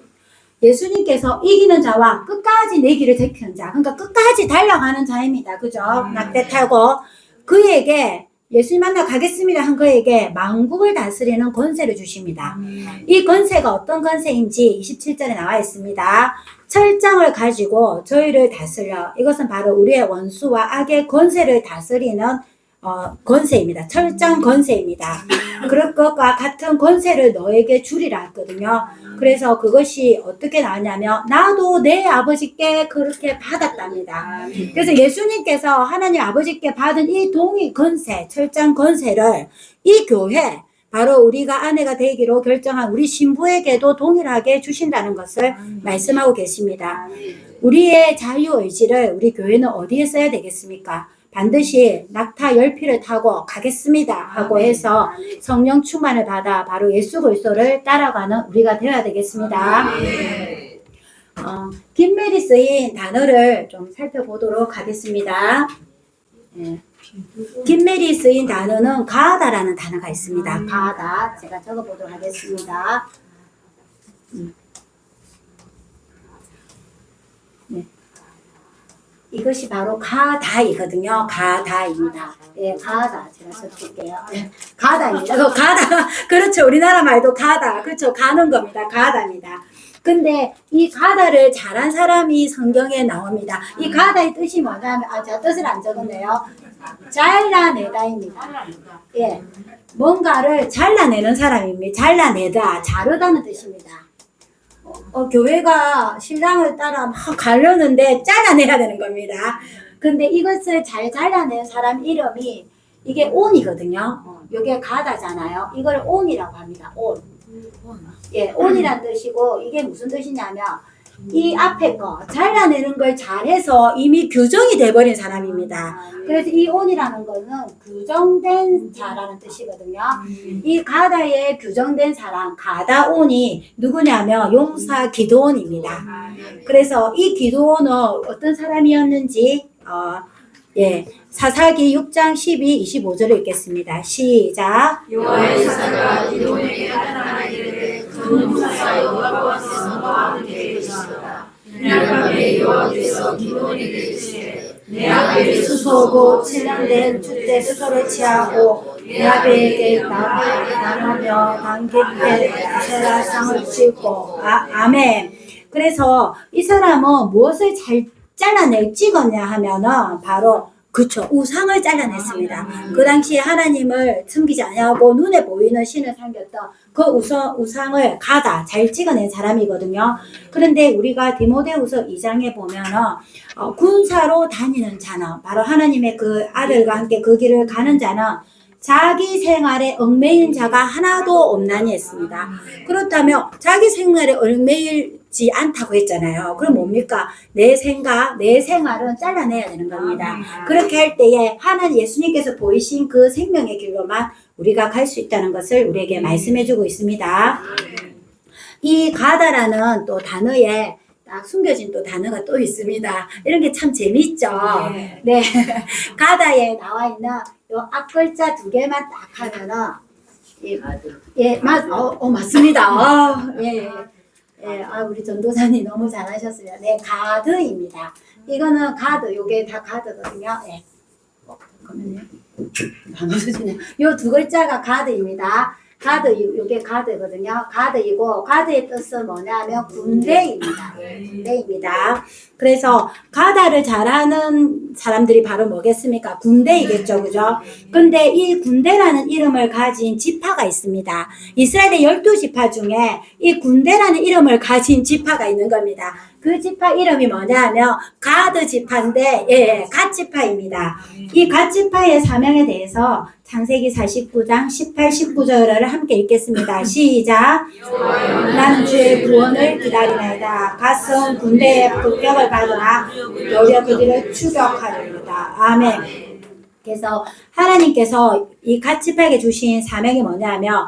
예수님께서 이기는 자와 끝까지 내 길을 지키는 자, 그러니까 끝까지 달려가는 자입니다. 그죠? 낙대 타고 그에게 예수님 만나 가겠습니다 한 그에게 만국을 다스리는 권세를 주십니다. 이 권세가 어떤 권세인지 27절에 나와 있습니다. 철장을 가지고 저희를 다스려, 이것은 바로 우리의 원수와 악의 권세를 다스리는 권세입니다. 철장 권세입니다. 그럴 것과 같은 권세를 너에게 주리라 했거든요. 그래서 그것이 어떻게 나왔냐면 나도 내 아버지께 그렇게 받았답니다. 그래서 예수님께서 하나님 아버지께 받은 이 동의 권세, 철장 권세를 이 교회, 바로 우리가 아내가 되기로 결정한 우리 신부에게도 동일하게 주신다는 것을 말씀하고 계십니다. 우리의 자유의지를 우리 교회는 어디에 써야 되겠습니까? 반드시 낙타 10피를 타고 가겠습니다 하고 해서 성령 충만을 받아 바로 예수 그리스도를 따라가는 우리가 되어야 되겠습니다. 김메리 쓰인 단어를 좀 살펴보도록 하겠습니다. 김메리 쓰인 단어는 가다라는 단어가 있습니다. 가다, 제가 적어보도록 하겠습니다. 이것이 바로 가다이거든요. 가다입니다. 예, 가다. 제가 써줄게요. 가다입니다. 가다. 그렇죠. 우리나라 말도 가다. 그렇죠. 가는 겁니다. 가다입니다. 근데 이 가다를 잘한 사람이 성경에 나옵니다. 이 가다의 뜻이 뭐냐면, 제가 뜻을 안 적었네요. 잘라내다입니다. 예. 뭔가를 잘라내는 사람입니다. 잘라내다, 자르다는 뜻입니다. 교회가 신랑을 따라 막 가려는데 잘라내야 되는 겁니다. 근데 이것을 잘 잘라낸 사람 이름이 이게 온이거든요. 이게 가다잖아요. 이걸 온이라고 합니다. 온. 예, 온이란 뜻이고 이게 무슨 뜻이냐면 이 앞에 거 잘라내는 걸 잘해서 이미 규정이 돼버린 사람입니다. 그래서 이 온이라는 거는 규정된 자라는 뜻이거든요. 이 가다에 규정된 사람, 가다온이 누구냐면 용사 기드온입니다. 그래서 이 기드온은 어떤 사람이었는지 사사기 6장 12, 25절을 읽겠습니다. 시작. 여호와의 사자가 기드온에게 나타나 이르되 그는 무사 여호와와 너와 함께 계시도다. 그날 밤에 여호와께서 기드온에게 이르시되 내 아벨을 수소고 칠년된 주때 수소를 취하고 내 아벨에게 나누며 당깃에 세라상을 찢고 아멘. 그래서 이 사람은 무엇을 잘 찍었냐 하면은 바로 그쵸, 우상을 잘라냈습니다. 그 당시에 하나님을 섬기지 아니하고 눈에 보이는 신을 섬겼던 그 우상을 잘 찍어낸 사람이거든요. 그런데 우리가 디모데후서 2장에 보면은 군사로 다니는 자는, 바로 하나님의 그 아들과 함께 그 길을 가는 자는 자기 생활에 얽매인 자가 하나도 없나니 했습니다. 그렇다면 자기 생활에 얽매이지 않다고 했잖아요. 그럼 뭡니까? 내 생활은 잘라내야 되는 겁니다. 그렇게 할 때에 하나님 예수님께서 보이신 그 생명의 길로만 우리가 갈 수 있다는 것을 우리에게 말씀해주고 있습니다. 이 가다라는 또 단어에 딱 숨겨진 또 단어가 또 있습니다. 이런 게 참 재밌죠. 네. 가다에 나와 있는 요 앞글자 2개만 딱 하면은 맞습니다. 우리 전도사님 너무 잘하셨습니다. 네, 가드입니다. 이거는 가드, 요게 다 가드거든요. 예. 잠깐만요. 요 2글자가 가드입니다. 요게 가드거든요. 가드이고, 가드의 뜻은 뭐냐면 군대입니다. 군대입니다. 그래서 가다를 잘하는 사람들이 바로 뭐겠습니까? 군대이겠죠, 그죠? 근데 이 군대라는 이름을 가진 지파가 있습니다. 이스라엘의 12지파 중에 이 군대라는 이름을 가진 지파가 있는 겁니다. 그 지파 이름이 뭐냐면 가드 지파인데, 갓 지파입니다. 이 갓 지파의 사명에 대해서 창세기 49장 18, 19절을 함께 읽겠습니다. 시작. 나는 주의 구원을 기다리나이다. 갓은 군대의 불격을 받으나 너희가 그들을 추격하리로다. 아멘. 그래서 하나님께서 이 갓 지파에게 주신 사명이 뭐냐면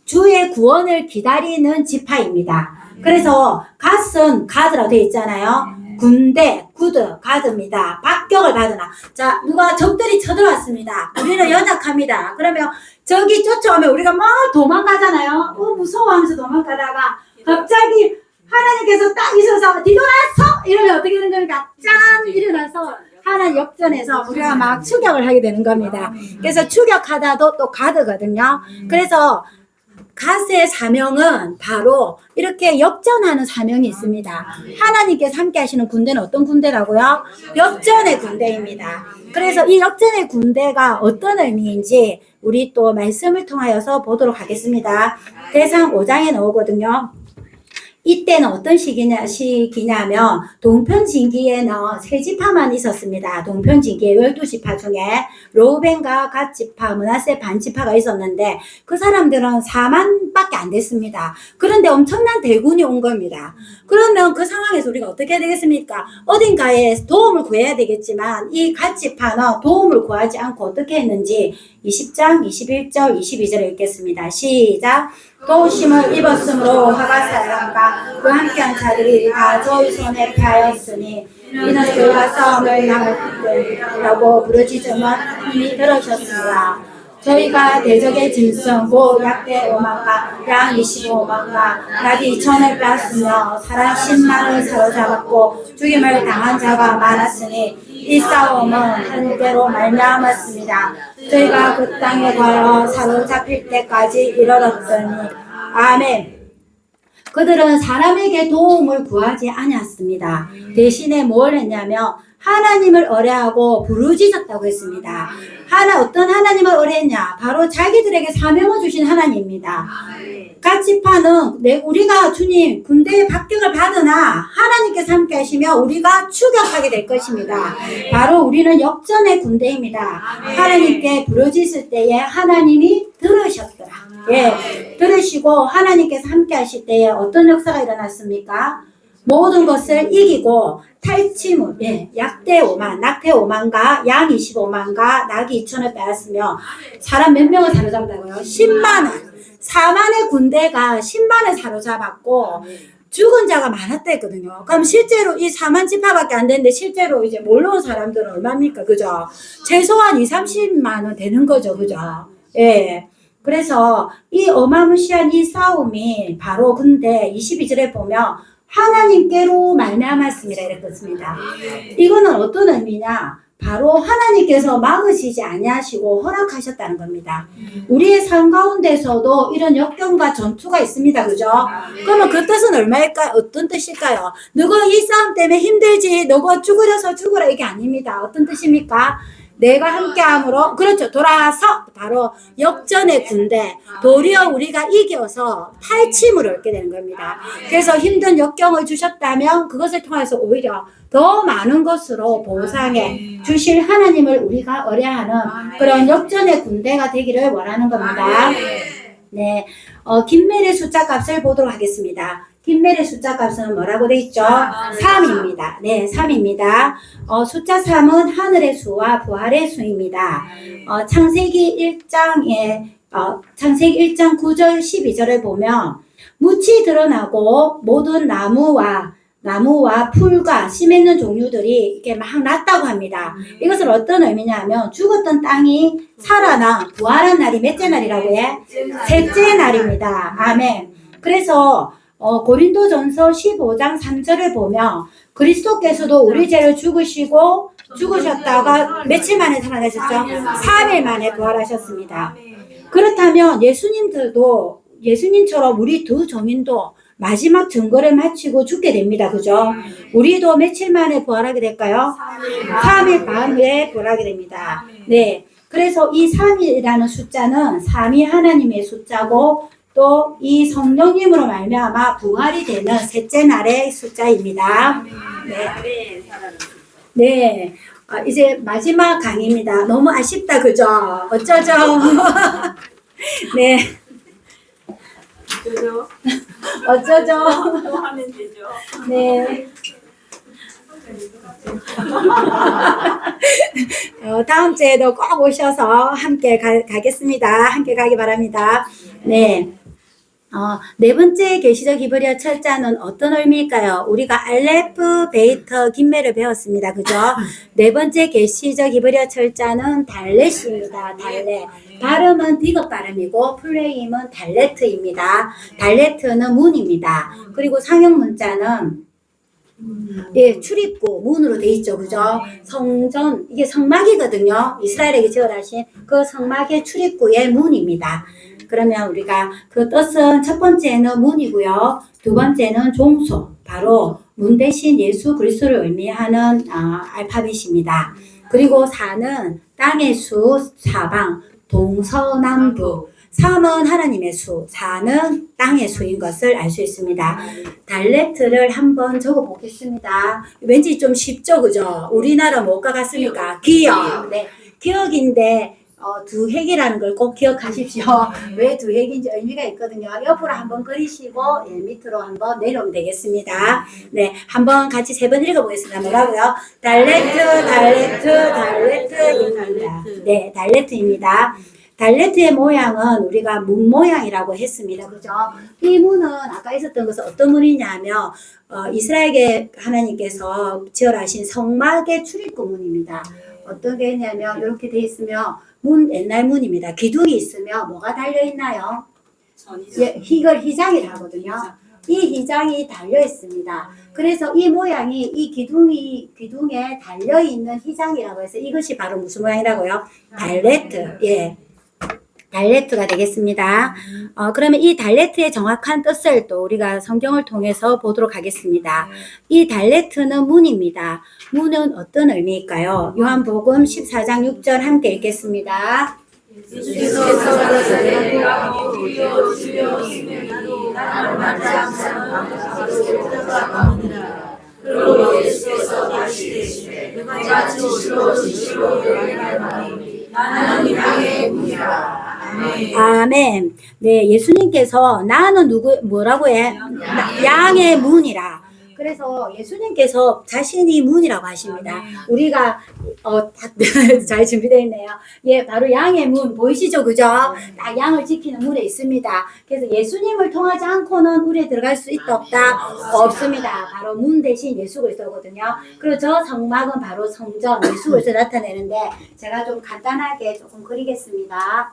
주의 구원을 기다리는 지파입니다. 그래서 갓은 가드라고 되어 있잖아요. 군대, 구드, 가드입니다. 박격을 받으나. 자, 누가 적들이 쳐들어왔습니다. 우리는 연약합니다. 그러면 적이 쫓아오면 우리가 막 도망가잖아요. 무서워하면서 도망가다가 갑자기 하나님께서 딱 있어서 뒤돌아서 이러면 어떻게 되는 겁니까? 짠! 일어나서 하나님 역전해서 우리가 막 추격을 하게 되는 겁니다. 그래서 추격하다도 또 가드거든요. 그래서 갓의 사명은 바로 이렇게 역전하는 사명이 있습니다. 하나님께서 함께 하시는 군대는 어떤 군대라고요? 역전의 군대입니다. 그래서 이 역전의 군대가 어떤 의미인지 우리 또 말씀을 통하여서 보도록 하겠습니다. 대상 5장에 나오거든요. 이때는 어떤 시기냐면 동편진기에는 세 지파만 있었습니다. 동편진기에 12지파 중에 로벤과 갓지파, 므낫세 반지파가 있었는데 그 사람들은 4만밖에 안 됐습니다. 그런데 엄청난 대군이 온 겁니다. 그러면 그 상황에서 우리가 어떻게 해야 되겠습니까? 어딘가에 도움을 구해야 되겠지만 이 갓지파는 도움을 구하지 않고 어떻게 했는지 20장 21절 22절에 읽겠습니다. 시작. 도우심을 입었으므로 화가 사람과 그 함께한 자들이 다 저희 손에 패하였으니 이는 그가 싸움을 나눴다고 부르짖음은 이미 들으셨습니다. 저희가 대적의 짐승 곧 약대 5만과 양 25만과 나귀 2천을 빼앗으며 사람 10만을 사로잡았고 죽임을 당한 자가 많았으니 이 싸움은 한 대로 말미암았습니다. 저희가 그 땅에 걸어 사로잡힐 때까지 이르렀더니 아멘. 그들은 사람에게 도움을 구하지 않았습니다. 대신에 뭘 했냐면 하나님을 의뢰하고 부르짖었다고 했습니다. 어떤 하나님을 의뢰했냐? 바로 자기들에게 사명을 주신 하나님입니다. 갓지파는 우리가 주님 군대의 합격을 받으나 하나님께서 함께 하시며 우리가 추격하게 될 것입니다. 바로 우리는 역전의 군대입니다. 하나님께 부르짖을 때에 하나님이 들으셨더라. 예, 들으시고 하나님께서 함께 하실 때에 어떤 역사가 일어났습니까? 모든 것을 이기고 탈취물, 약대 5만, 낙태 5만과 양 25만과 나귀 2천을 빼앗으며 사람 몇 명을 사로잡았다고요? 10만원. 4만의 군대가 10만을 사로잡았고 죽은 자가 많았다 했거든요. 그럼 실제로 이 4만 지파밖에 안 되는데 실제로 이제 몰려온 사람들은 얼마입니까? 그죠? 최소한 30만 되는 거죠. 그죠? 예. 그래서 이 어마무시한 이 싸움이 바로 근데 22절에 보면 하나님께로 말미암았습니다. 이랬습니다. 이거는 어떤 의미냐? 바로 하나님께서 막으시지 아니하시고 허락하셨다는 겁니다. 우리의 삶 가운데서도 이런 역경과 전투가 있습니다. 그죠? 그러면 그 뜻은 얼마일까요? 어떤 뜻일까요? 너가 이 싸움 때문에 힘들지, 너가 죽으려서 죽으라 이게 아닙니다. 어떤 뜻입니까? 내가 함께함으로 그렇죠. 돌아서 바로 역전의 군대 도리어 우리가 이겨서 탈침을 얻게 되는 겁니다. 그래서 힘든 역경을 주셨다면 그것을 통해서 오히려 더 많은 것으로 보상해 주실 하나님을 우리가 의뢰하는 그런 역전의 군대가 되기를 원하는 겁니다. 네, 김멜의 숫자 값을 보도록 하겠습니다. 김멜의 숫자 값은 뭐라고 돼 있죠? 3입니다. 네, 3입니다. 숫자 3은 하늘의 수와 부활의 수입니다. 창세기 1장 9절 12절을 보면 묻이 드러나고 모든 나무와 풀과 씨 맺는 종류들이 이렇게 막 났다고 합니다. 이것은 어떤 의미냐면 죽었던 땅이 살아나 부활한 날이 몇째 날이라고 해? 셋째 날입니다. 아멘. 그래서 고린도전서 15장 3절을 보면 그리스도께서도 우리 죄를 죽으셨다가 며칠 만에 살아나셨죠? 3일 만에 부활하셨습니다. 그렇다면 예수님처럼 우리 두 정인도 마지막 증거를 마치고 죽게 됩니다. 그죠? 우리도 며칠 만에 부활하게 될까요? 3일 반 후에 부활하게 됩니다. 네. 그래서 이 3이라는 숫자는 3이 하나님의 숫자고 또 이 성령님으로 말미암아 부활이 되는 셋째 날의 숫자입니다. 네. 네. 이제 마지막 강의입니다. 너무 아쉽다. 그죠? 어쩌죠? 네. 어쩌죠? 또 하면 되죠. 네. 다음 주에도 꼭 오셔서 함께 가겠습니다. 함께 가기 바랍니다. 네. 네 번째 계시적 히브리어 철자는 어떤 의미일까요? 우리가 알레프, 베이터, 김메를 배웠습니다. 그죠? 네 번째 계시적 히브리어 철자는 달렛입니다. 달렛. 발음은 디귿 발음이고 플레임은 달레트입니다. 달레트는 문입니다. 그리고 상형 문자는 예, 출입구 문으로 돼 있죠, 그죠? 성전 이게 성막이거든요. 이스라엘에게 지어라신 그 성막의 출입구의 문입니다. 그러면 우리가 그 뜻은 첫 번째는 문이고요, 두 번째는 종소, 바로 문 대신 예수 그리스도를 의미하는 알파벳입니다. 그리고 4는 땅의 수, 사방, 동서남북. 3은 하나님의 수, 4는 땅의 수인 것을 알 수 있습니다. 달레트를 한번 적어 보겠습니다. 왠지 좀 쉽죠, 그죠? 우리나라 뭐가 같습니까? 기억. 네, 기억인데 두획이라는 걸 꼭 기억하십시오. 왜 두획인지 의미가 있거든요. 옆으로 한번 그리시고 예, 밑으로 한번 내려오면 되겠습니다. 네, 한번 같이 3번 읽어보겠습니다. 뭐라고요? 달레트, 달레트, 달레트입니다. 네, 달레트입니다. 달레트의 모양은 우리가 문 모양이라고 했습니다. 그죠? 이 문은 아까 있었던 것은 어떤 문이냐면 이스라엘에게 하나님께서 지어라신 성막의 출입구 문입니다. 어떤 게 있냐면 이렇게 돼 있으면 문 옛날 문입니다. 기둥이 있으면 뭐가 달려 있나요? 예, 이걸 희장이라고 하거든요. 이 희장이 달려 있습니다. 그래서 이 모양이 이 기둥에 달려 있는 희장이라고 해서 이것이 바로 무슨 모양이라고요? 달레트. 예. 달레트가 되겠습니다. 그러면 이 달레트의 정확한 뜻을 또 우리가 성경을 통해서 보도록 하겠습니다. 이 달레트는 문입니다. 문은 어떤 의미일까요? 요한복음 14장 6절 함께 읽겠습니다. 그리고 예수께서 다시 되시되 내가 진실로 진실로 너희에게 말하노니 나는 양의 문이라. 아멘. 네, 예수님께서 나는 뭐라고 해? 양의 문이라. 그래서 예수님께서 자신이 문이라고 하십니다. 우리가 잘 준비되어 있네요. 예, 바로 양의 문 보이시죠, 그죠? 딱 양을 지키는 문에 있습니다. 그래서 예수님을 통하지 않고는 우리에 들어갈 수 있다 없다? 없습니다. 바로 문 대신 예수 그리스도거든요. 그리고 저 성막은 바로 성전 예수 그리스도 나타내는데 제가 좀 간단하게 조금 그리겠습니다.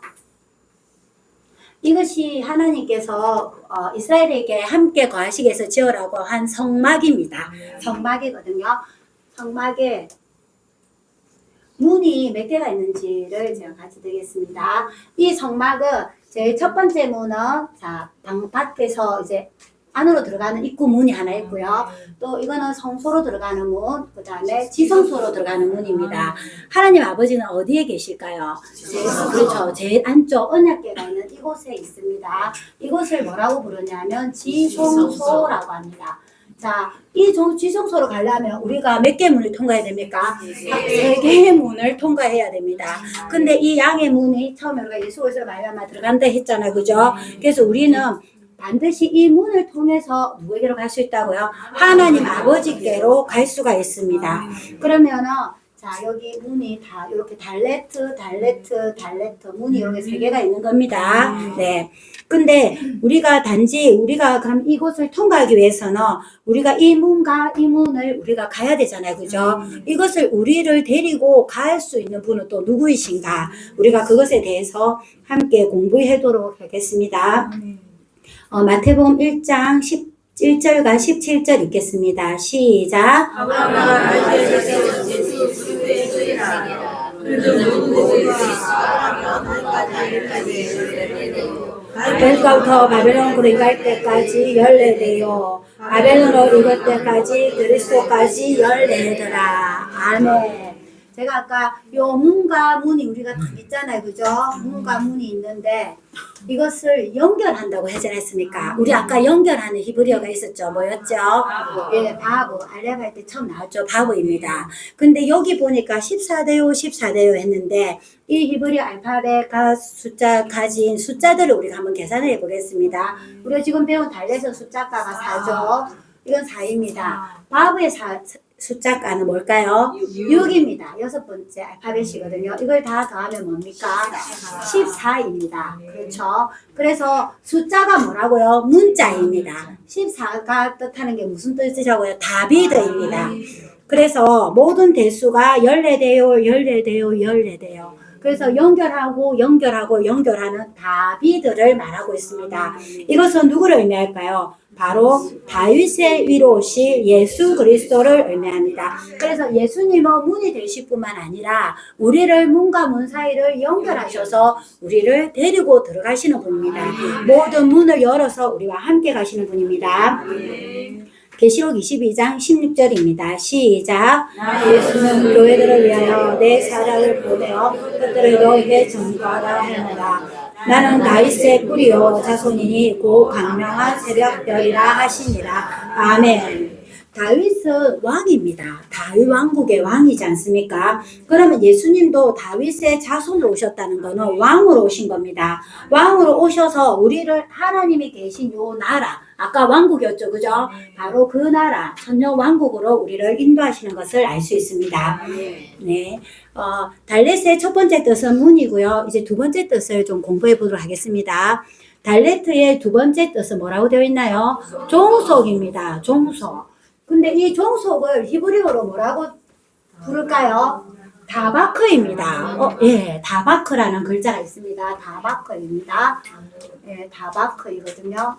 이것이 하나님께서 이스라엘에게 함께 거하시기 위해서 지으라고 한 성막입니다. 성막이거든요. 성막에 문이 몇 개가 있는지를 제가 같이 드리겠습니다. 이 성막은 제일 첫 번째 문은 밖에서 이제 안으로 들어가는 입구 문이 하나 있고요. 또 이거는 성소로 들어가는 문, 그 다음에 지성소로 들어가는 문입니다. 하나님 아버지는 어디에 계실까요? 그렇죠. 제일 안쪽 언약궤가 있는 이곳에 있습니다. 이곳을 뭐라고 부르냐면 지성소라고 합니다. 자, 이 지성소로 가려면 우리가 몇 개의 문을 통과해야 됩니까? 3개의 문을 통과해야 됩니다. 근데 이 양의 문이 처음에 우리가 예수 그리스도로 말미암아 들어간다 했잖아요. 그죠? 그래서 우리는 반드시 이 문을 통해서 누구에게로 갈 수 있다고요? 하나님 아버지께로 갈 수가 있습니다. 그러면은 자, 여기 문이 다 이렇게 달레트 문이 이렇게 3개가 있는 겁니다. 네. 근데 우리가 그럼 이곳을 통과하기 위해서는 우리가 이 문과 이 문을 우리가 가야 되잖아요. 그죠? 이것을 우리를 데리고 갈 수 있는 분은 또 누구이신가? 우리가 그것에 대해서 함께 공부하도록 하겠습니다. 마태복음 1장 11절과 17절 읽겠습니다. 시작. 바벨론부터 바벨론으로 이갈 때까지 14대요. 바벨론으로 이갈 때까지 그리스도까지 14더라. 아멘. 제가 아까 요 문과 문이 우리가 딱 있잖아요. 그죠? 문과 문이 있는데 이것을 연결한다고 하지 않았습니까? 우리 아까 연결하는 히브리어가 있었죠. 뭐였죠? 예, 바브. 알렙할 때 처음 나왔죠. 바브입니다. 근데 여기 보니까 14대요 했는데 이 히브리 알파벳과 숫자 가진 숫자들을 우리가 한번 계산을 해보겠습니다. 우리가 지금 배운 달렛의 숫자가가 4죠. 이건 4입니다. 바브의 숫자가는 뭘까요? 6입니다. 6번째 알파벳이거든요. 이걸 다 더하면 뭡니까? 14입니다. 그렇죠? 그래서 숫자가 뭐라고요? 문자입니다. 14가 뜻하는 게 무슨 뜻이라고요? 다비드입니다. 그래서 모든 대수가 14대요. 그래서 연결하는 다비드를 말하고 있습니다. 이것은 누구를 의미할까요? 바로 다윗의 위로 오실 예수 그리스도를 의미합니다. 그래서 예수님은 문이 되실 뿐만 아니라 우리를 문과 문 사이를 연결하셔서 우리를 데리고 들어가시는 분입니다. 모든 문을 열어서 우리와 함께 가시는 분입니다. 계시록 22장 16절입니다. 시작. 예수는 교회들을 위하여 내 사랑을 보내어 그들을 너에게 전가하라 하느라. 나는 다윗의 뿌리요 자손이니 곧 강명한 새벽별이라 하시니라. 아멘. 다윗은 왕입니다. 다윗 왕국의 왕이지 않습니까? 그러면 예수님도 다윗의 자손으로 오셨다는 것은 왕으로 오신 겁니다. 왕으로 오셔서 우리를 하나님이 계신 요 나라, 아까 왕국이었죠, 그죠? 바로 그 나라, 천년 왕국으로 우리를 인도하시는 것을 알 수 있습니다. 네. 달렛의 첫 번째 뜻은 문이고요. 이제 두 번째 뜻을 좀 공부해 보도록 하겠습니다. 달레트의 두 번째 뜻은 뭐라고 되어 있나요? 종속입니다. 종속. 근데 이 종속을 히브리어로 뭐라고 부를까요? 다바크입니다. 예, 다바크라는 글자가 있습니다. 다바크입니다. 예, 다바크이거든요.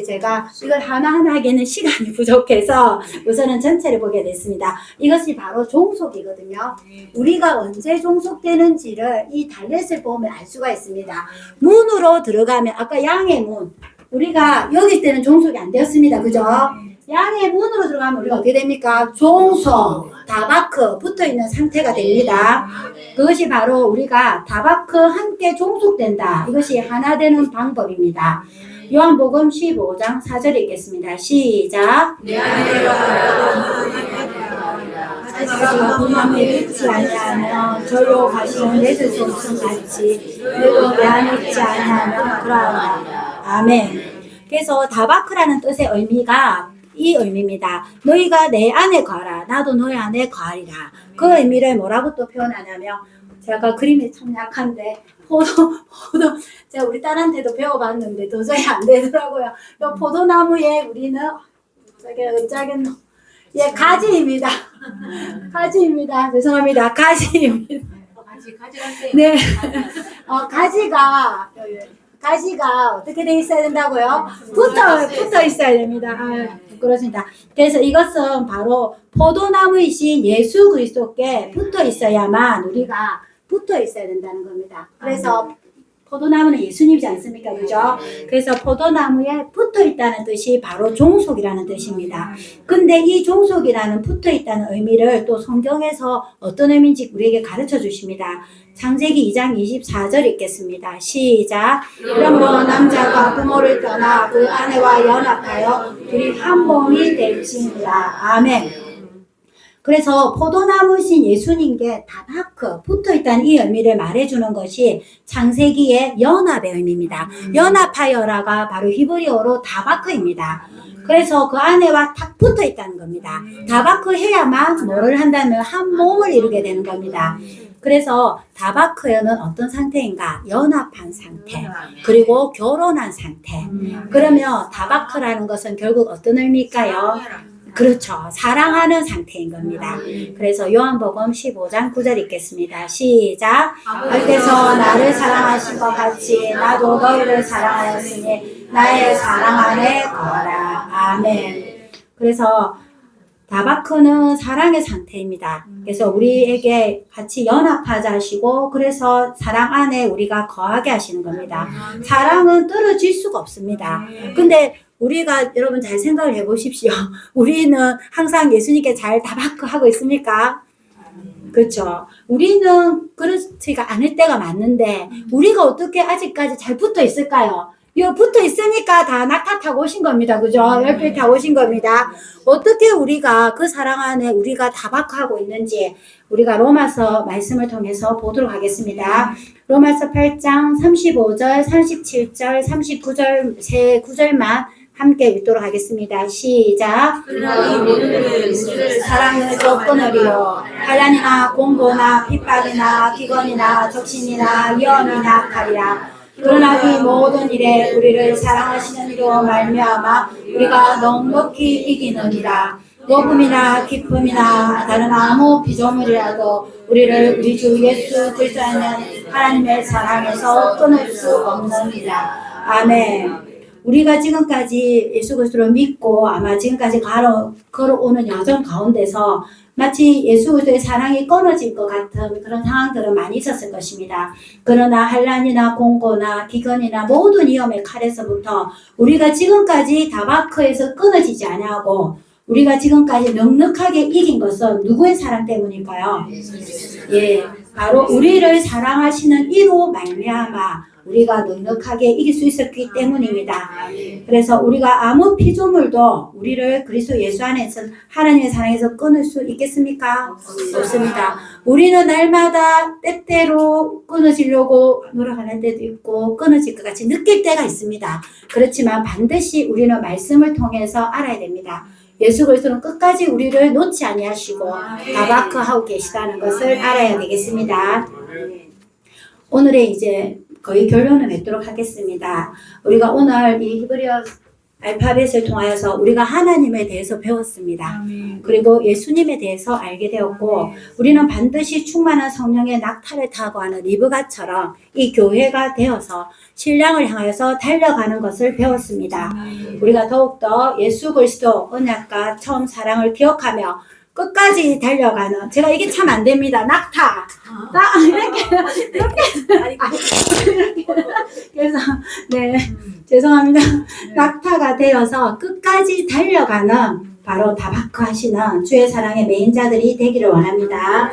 제가 이걸 하나하나 하기에는 시간이 부족해서 우선은 전체를 보게 됐습니다. 이것이 바로 종속이거든요. 우리가 언제 종속되는지를 이 달렛을 보면 알 수가 있습니다. 문으로 들어가면 아까 양의 문, 우리가 여기 때는 종속이 안 되었습니다. 그죠? 양의 문으로 들어가면 우리가 어떻게 됩니까? 종속, 다바크 붙어있는 상태가 됩니다. 그것이 바로 우리가 다바크 함께 종속된다. 이것이 하나 되는 방법입니다. 요한복음 15장 4절 읽겠습니다. 시작. 내 안에가 하지만 분명히 믿지 아니하면 절로 가시는 예수 종성 같이 너희도 내 안에 있지 아니하면 그러하다. 아멘. 그래서 다바크라는 뜻의 의미가 이 의미입니다. 너희가 내 안에 거하라. 나도 너희 안에 거하리라. 그 의미를 뭐라고 또 표현하냐면, 제가 그림이 참 약한데 제가 우리 딸한테도 배워봤는데 도저히 안 되더라고요. 요 포도나무에 우리는 어쩌겠노? 예, 가지입니다. 가지입니다. 죄송합니다. 가지입니다. 네. 가지가 어떻게 돼 있어야 된다고요? 붙어 있어야 됩니다. 그렇습니다. 그래서 이것은 바로 포도나무이신 예수 그리스도께 붙어 있어야만 우리가 붙어 있어야 된다는 겁니다. 그래서 포도나무는 예수님이지 않습니까? 그죠? 그래서 포도나무에 붙어 있다는 뜻이 바로 종속이라는 뜻입니다. 근데 이 종속이라는 붙어 있다는 의미를 또 성경에서 어떤 의미인지 우리에게 가르쳐 주십니다. 창세기 2장 24절 읽겠습니다. 시작. 그러므로 남자가 부모를 떠나 그 아내와 연합하여 둘이 한 몸이 될지니라. 아멘. 그래서 포도나무신 예수님께 다바크 붙어있다는 이 의미를 말해주는 것이 창세기의 연합의 의미입니다. 연합하여라가 바로 히브리어로 다바크입니다. 그래서 그 아내와 탁 붙어있다는 겁니다. 다바크 해야만 뭐를 한다면 한 몸을 이루게 되는 겁니다. 그래서 다바크여는 어떤 상태인가? 연합한 상태, 그리고 결혼한 상태. 그러면 다바크라는 것은 결국 어떤 의미일까요? 그렇죠. 사랑하는 상태인 겁니다. 그래서 요한복음 15장 9절 읽겠습니다. 시작. 하나님께서 나를 사랑하신 것 같이 나도 너희를 사랑하였으니 나의 사랑 안에 거하라. 아멘. 그래서 다바크는 사랑의 상태입니다. 그래서 우리에게 같이 연합하자 하시고, 그래서 사랑 안에 우리가 거하게 하시는 겁니다. 사랑은 떨어질 수가 없습니다. 근데 우리가 여러분 잘 생각을 해보십시오. 우리는 항상 예수님께 잘 다바크하고 있습니까? 그렇죠. 우리는 그렇지가 않을 때가 많은데 우리가 어떻게 아직까지 잘 붙어 있을까요? 이거 붙어 있으니까 다 낙타 타고 오신 겁니다. 그죠? 열배 타고 오신 겁니다. 어떻게 우리가 그 사랑 안에 우리가 다바크하고 있는지 우리가 로마서 말씀을 통해서 보도록 하겠습니다. 로마서 8장 35절, 37절, 39절 세 구절만 함께 읽도록 하겠습니다. 시작. 그러나 이 모든 일을 사랑은 조건을이요 환난이나 공고나 핍박이나 기근이나 적신이나 위험이나 칼이라. 그러나 이 모든 일에 우리를 사랑하시는 이로 말미암아 우리가 넉넉히 이기느니라. 녹음이나 기쁨이나 다른 아무 피조물이라도 우리를 우리 주 예수 그리스도 안에 하나님의 사랑에서 끊을 수 없느니라. 아멘. 우리가 지금까지 예수 그리스도를 믿고 아마 지금까지 걸어오는 여정 가운데서 마치 예수 그리스도의 사랑이 끊어질 것 같은 그런 상황들은 많이 있었을 것입니다. 그러나 환난이나 공고나 기근이나 모든 위험의 칼에서부터 우리가 지금까지 다바크에서 끊어지지 아니하고 우리가 지금까지 넉넉하게 이긴 것은 누구의 사랑 때문일까요? 예, 바로 우리를 사랑하시는 이로 말미암아 우리가 넉넉하게 이길 수 있었기 때문입니다. 그래서 우리가 아무 피조물도 우리를 그리스도 예수 안에서 하나님의 사랑에서 끊을 수 있겠습니까? 없습니다. 우리는 날마다 때때로 끊어지려고 노력하는 때도 있고 끊어질 것 같이 느낄 때가 있습니다. 그렇지만 반드시 우리는 말씀을 통해서 알아야 됩니다. 예수 그리스도는 끝까지 우리를 놓지 아니하시고 다바크하고 계시다는 것을 알아야 되겠습니다. 오늘의 이제 거의 결론을 맺도록 하겠습니다. 우리가 오늘 이 히브리어 알파벳을 통하여서 우리가 하나님에 대해서 배웠습니다. 그리고 예수님에 대해서 알게 되었고 우리는 반드시 충만한 성령의 낙타를 타고 하는 리브가처럼 이 교회가 되어서 신랑을 향하여서 달려가는 것을 배웠습니다. 우리가 더욱더 예수 그리스도 언약과 처음 사랑을 기억하며 끝까지 달려가는 제가 이게 참 안 됩니다. 낙타 이렇게 그래서 네 죄송합니다. 낙타가 되어서 끝까지 달려가는 바로 다바크 하시는 주의 사랑의 메인자들이 되기를 원합니다.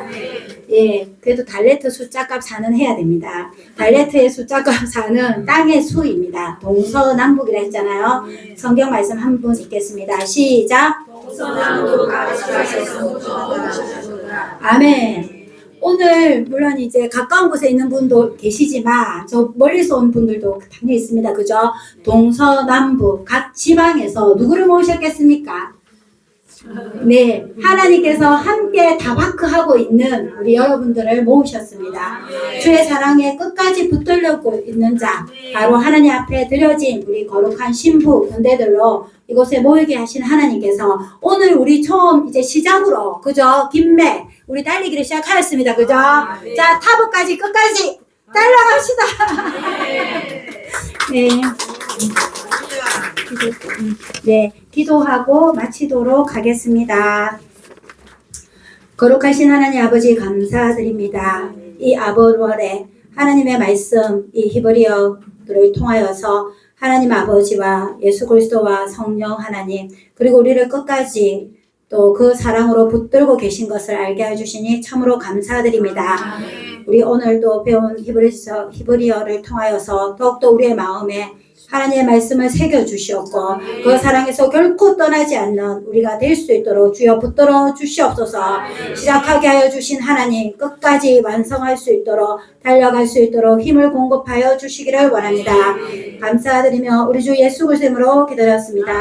예, 그래도 달레트 숫자값 4는 해야 됩니다. 달레트의 숫자값 4는 땅의 수입니다. 동서남북이라 했잖아요. 성경 말씀 한 분 읽겠습니다. 시작. 아멘. 오늘 물론 이제 가까운 곳에 있는 분도 계시지만 저 멀리서 온 분들도 당연히 있습니다. 그죠? 동서남북 각 지방에서 누구를 모으셨겠습니까? 네, 하나님께서 함께 다바크하고 있는 우리 여러분들을 모으셨습니다. 주의 사랑에 끝까지 붙들려고 있는 자, 바로 하나님 앞에 드려진 우리 거룩한 신부 군대들로 이곳에 모이게 하신 하나님께서 오늘 우리 처음 이제 시작으로 그죠? 김매 우리 달리기를 시작하였습니다. 그죠? 자, 타부까지 끝까지 달려갑시다. 네. 네, 기도하고 마치도록 하겠습니다. 거룩하신 하나님 아버지 감사드립니다. 이 아버월에 하나님의 말씀 이 히브리어를 통하여서 하나님 아버지와 예수 그리스도와 성령 하나님 그리고 우리를 끝까지 또 그 사랑으로 붙들고 계신 것을 알게 해주시니 참으로 감사드립니다. 우리 오늘도 배운 히브리어를 통하여서 더욱더 우리의 마음에 하나님의 말씀을 새겨주시옵고 그 사랑에서 결코 떠나지 않는 우리가 될 수 있도록 주여 붙들어 주시옵소서. 시작하게 하여 주신 하나님 끝까지 완성할 수 있도록 달려갈 수 있도록 힘을 공급하여 주시기를 원합니다. 감사드리며 우리 주 예수 그리스도로 기도했습니다.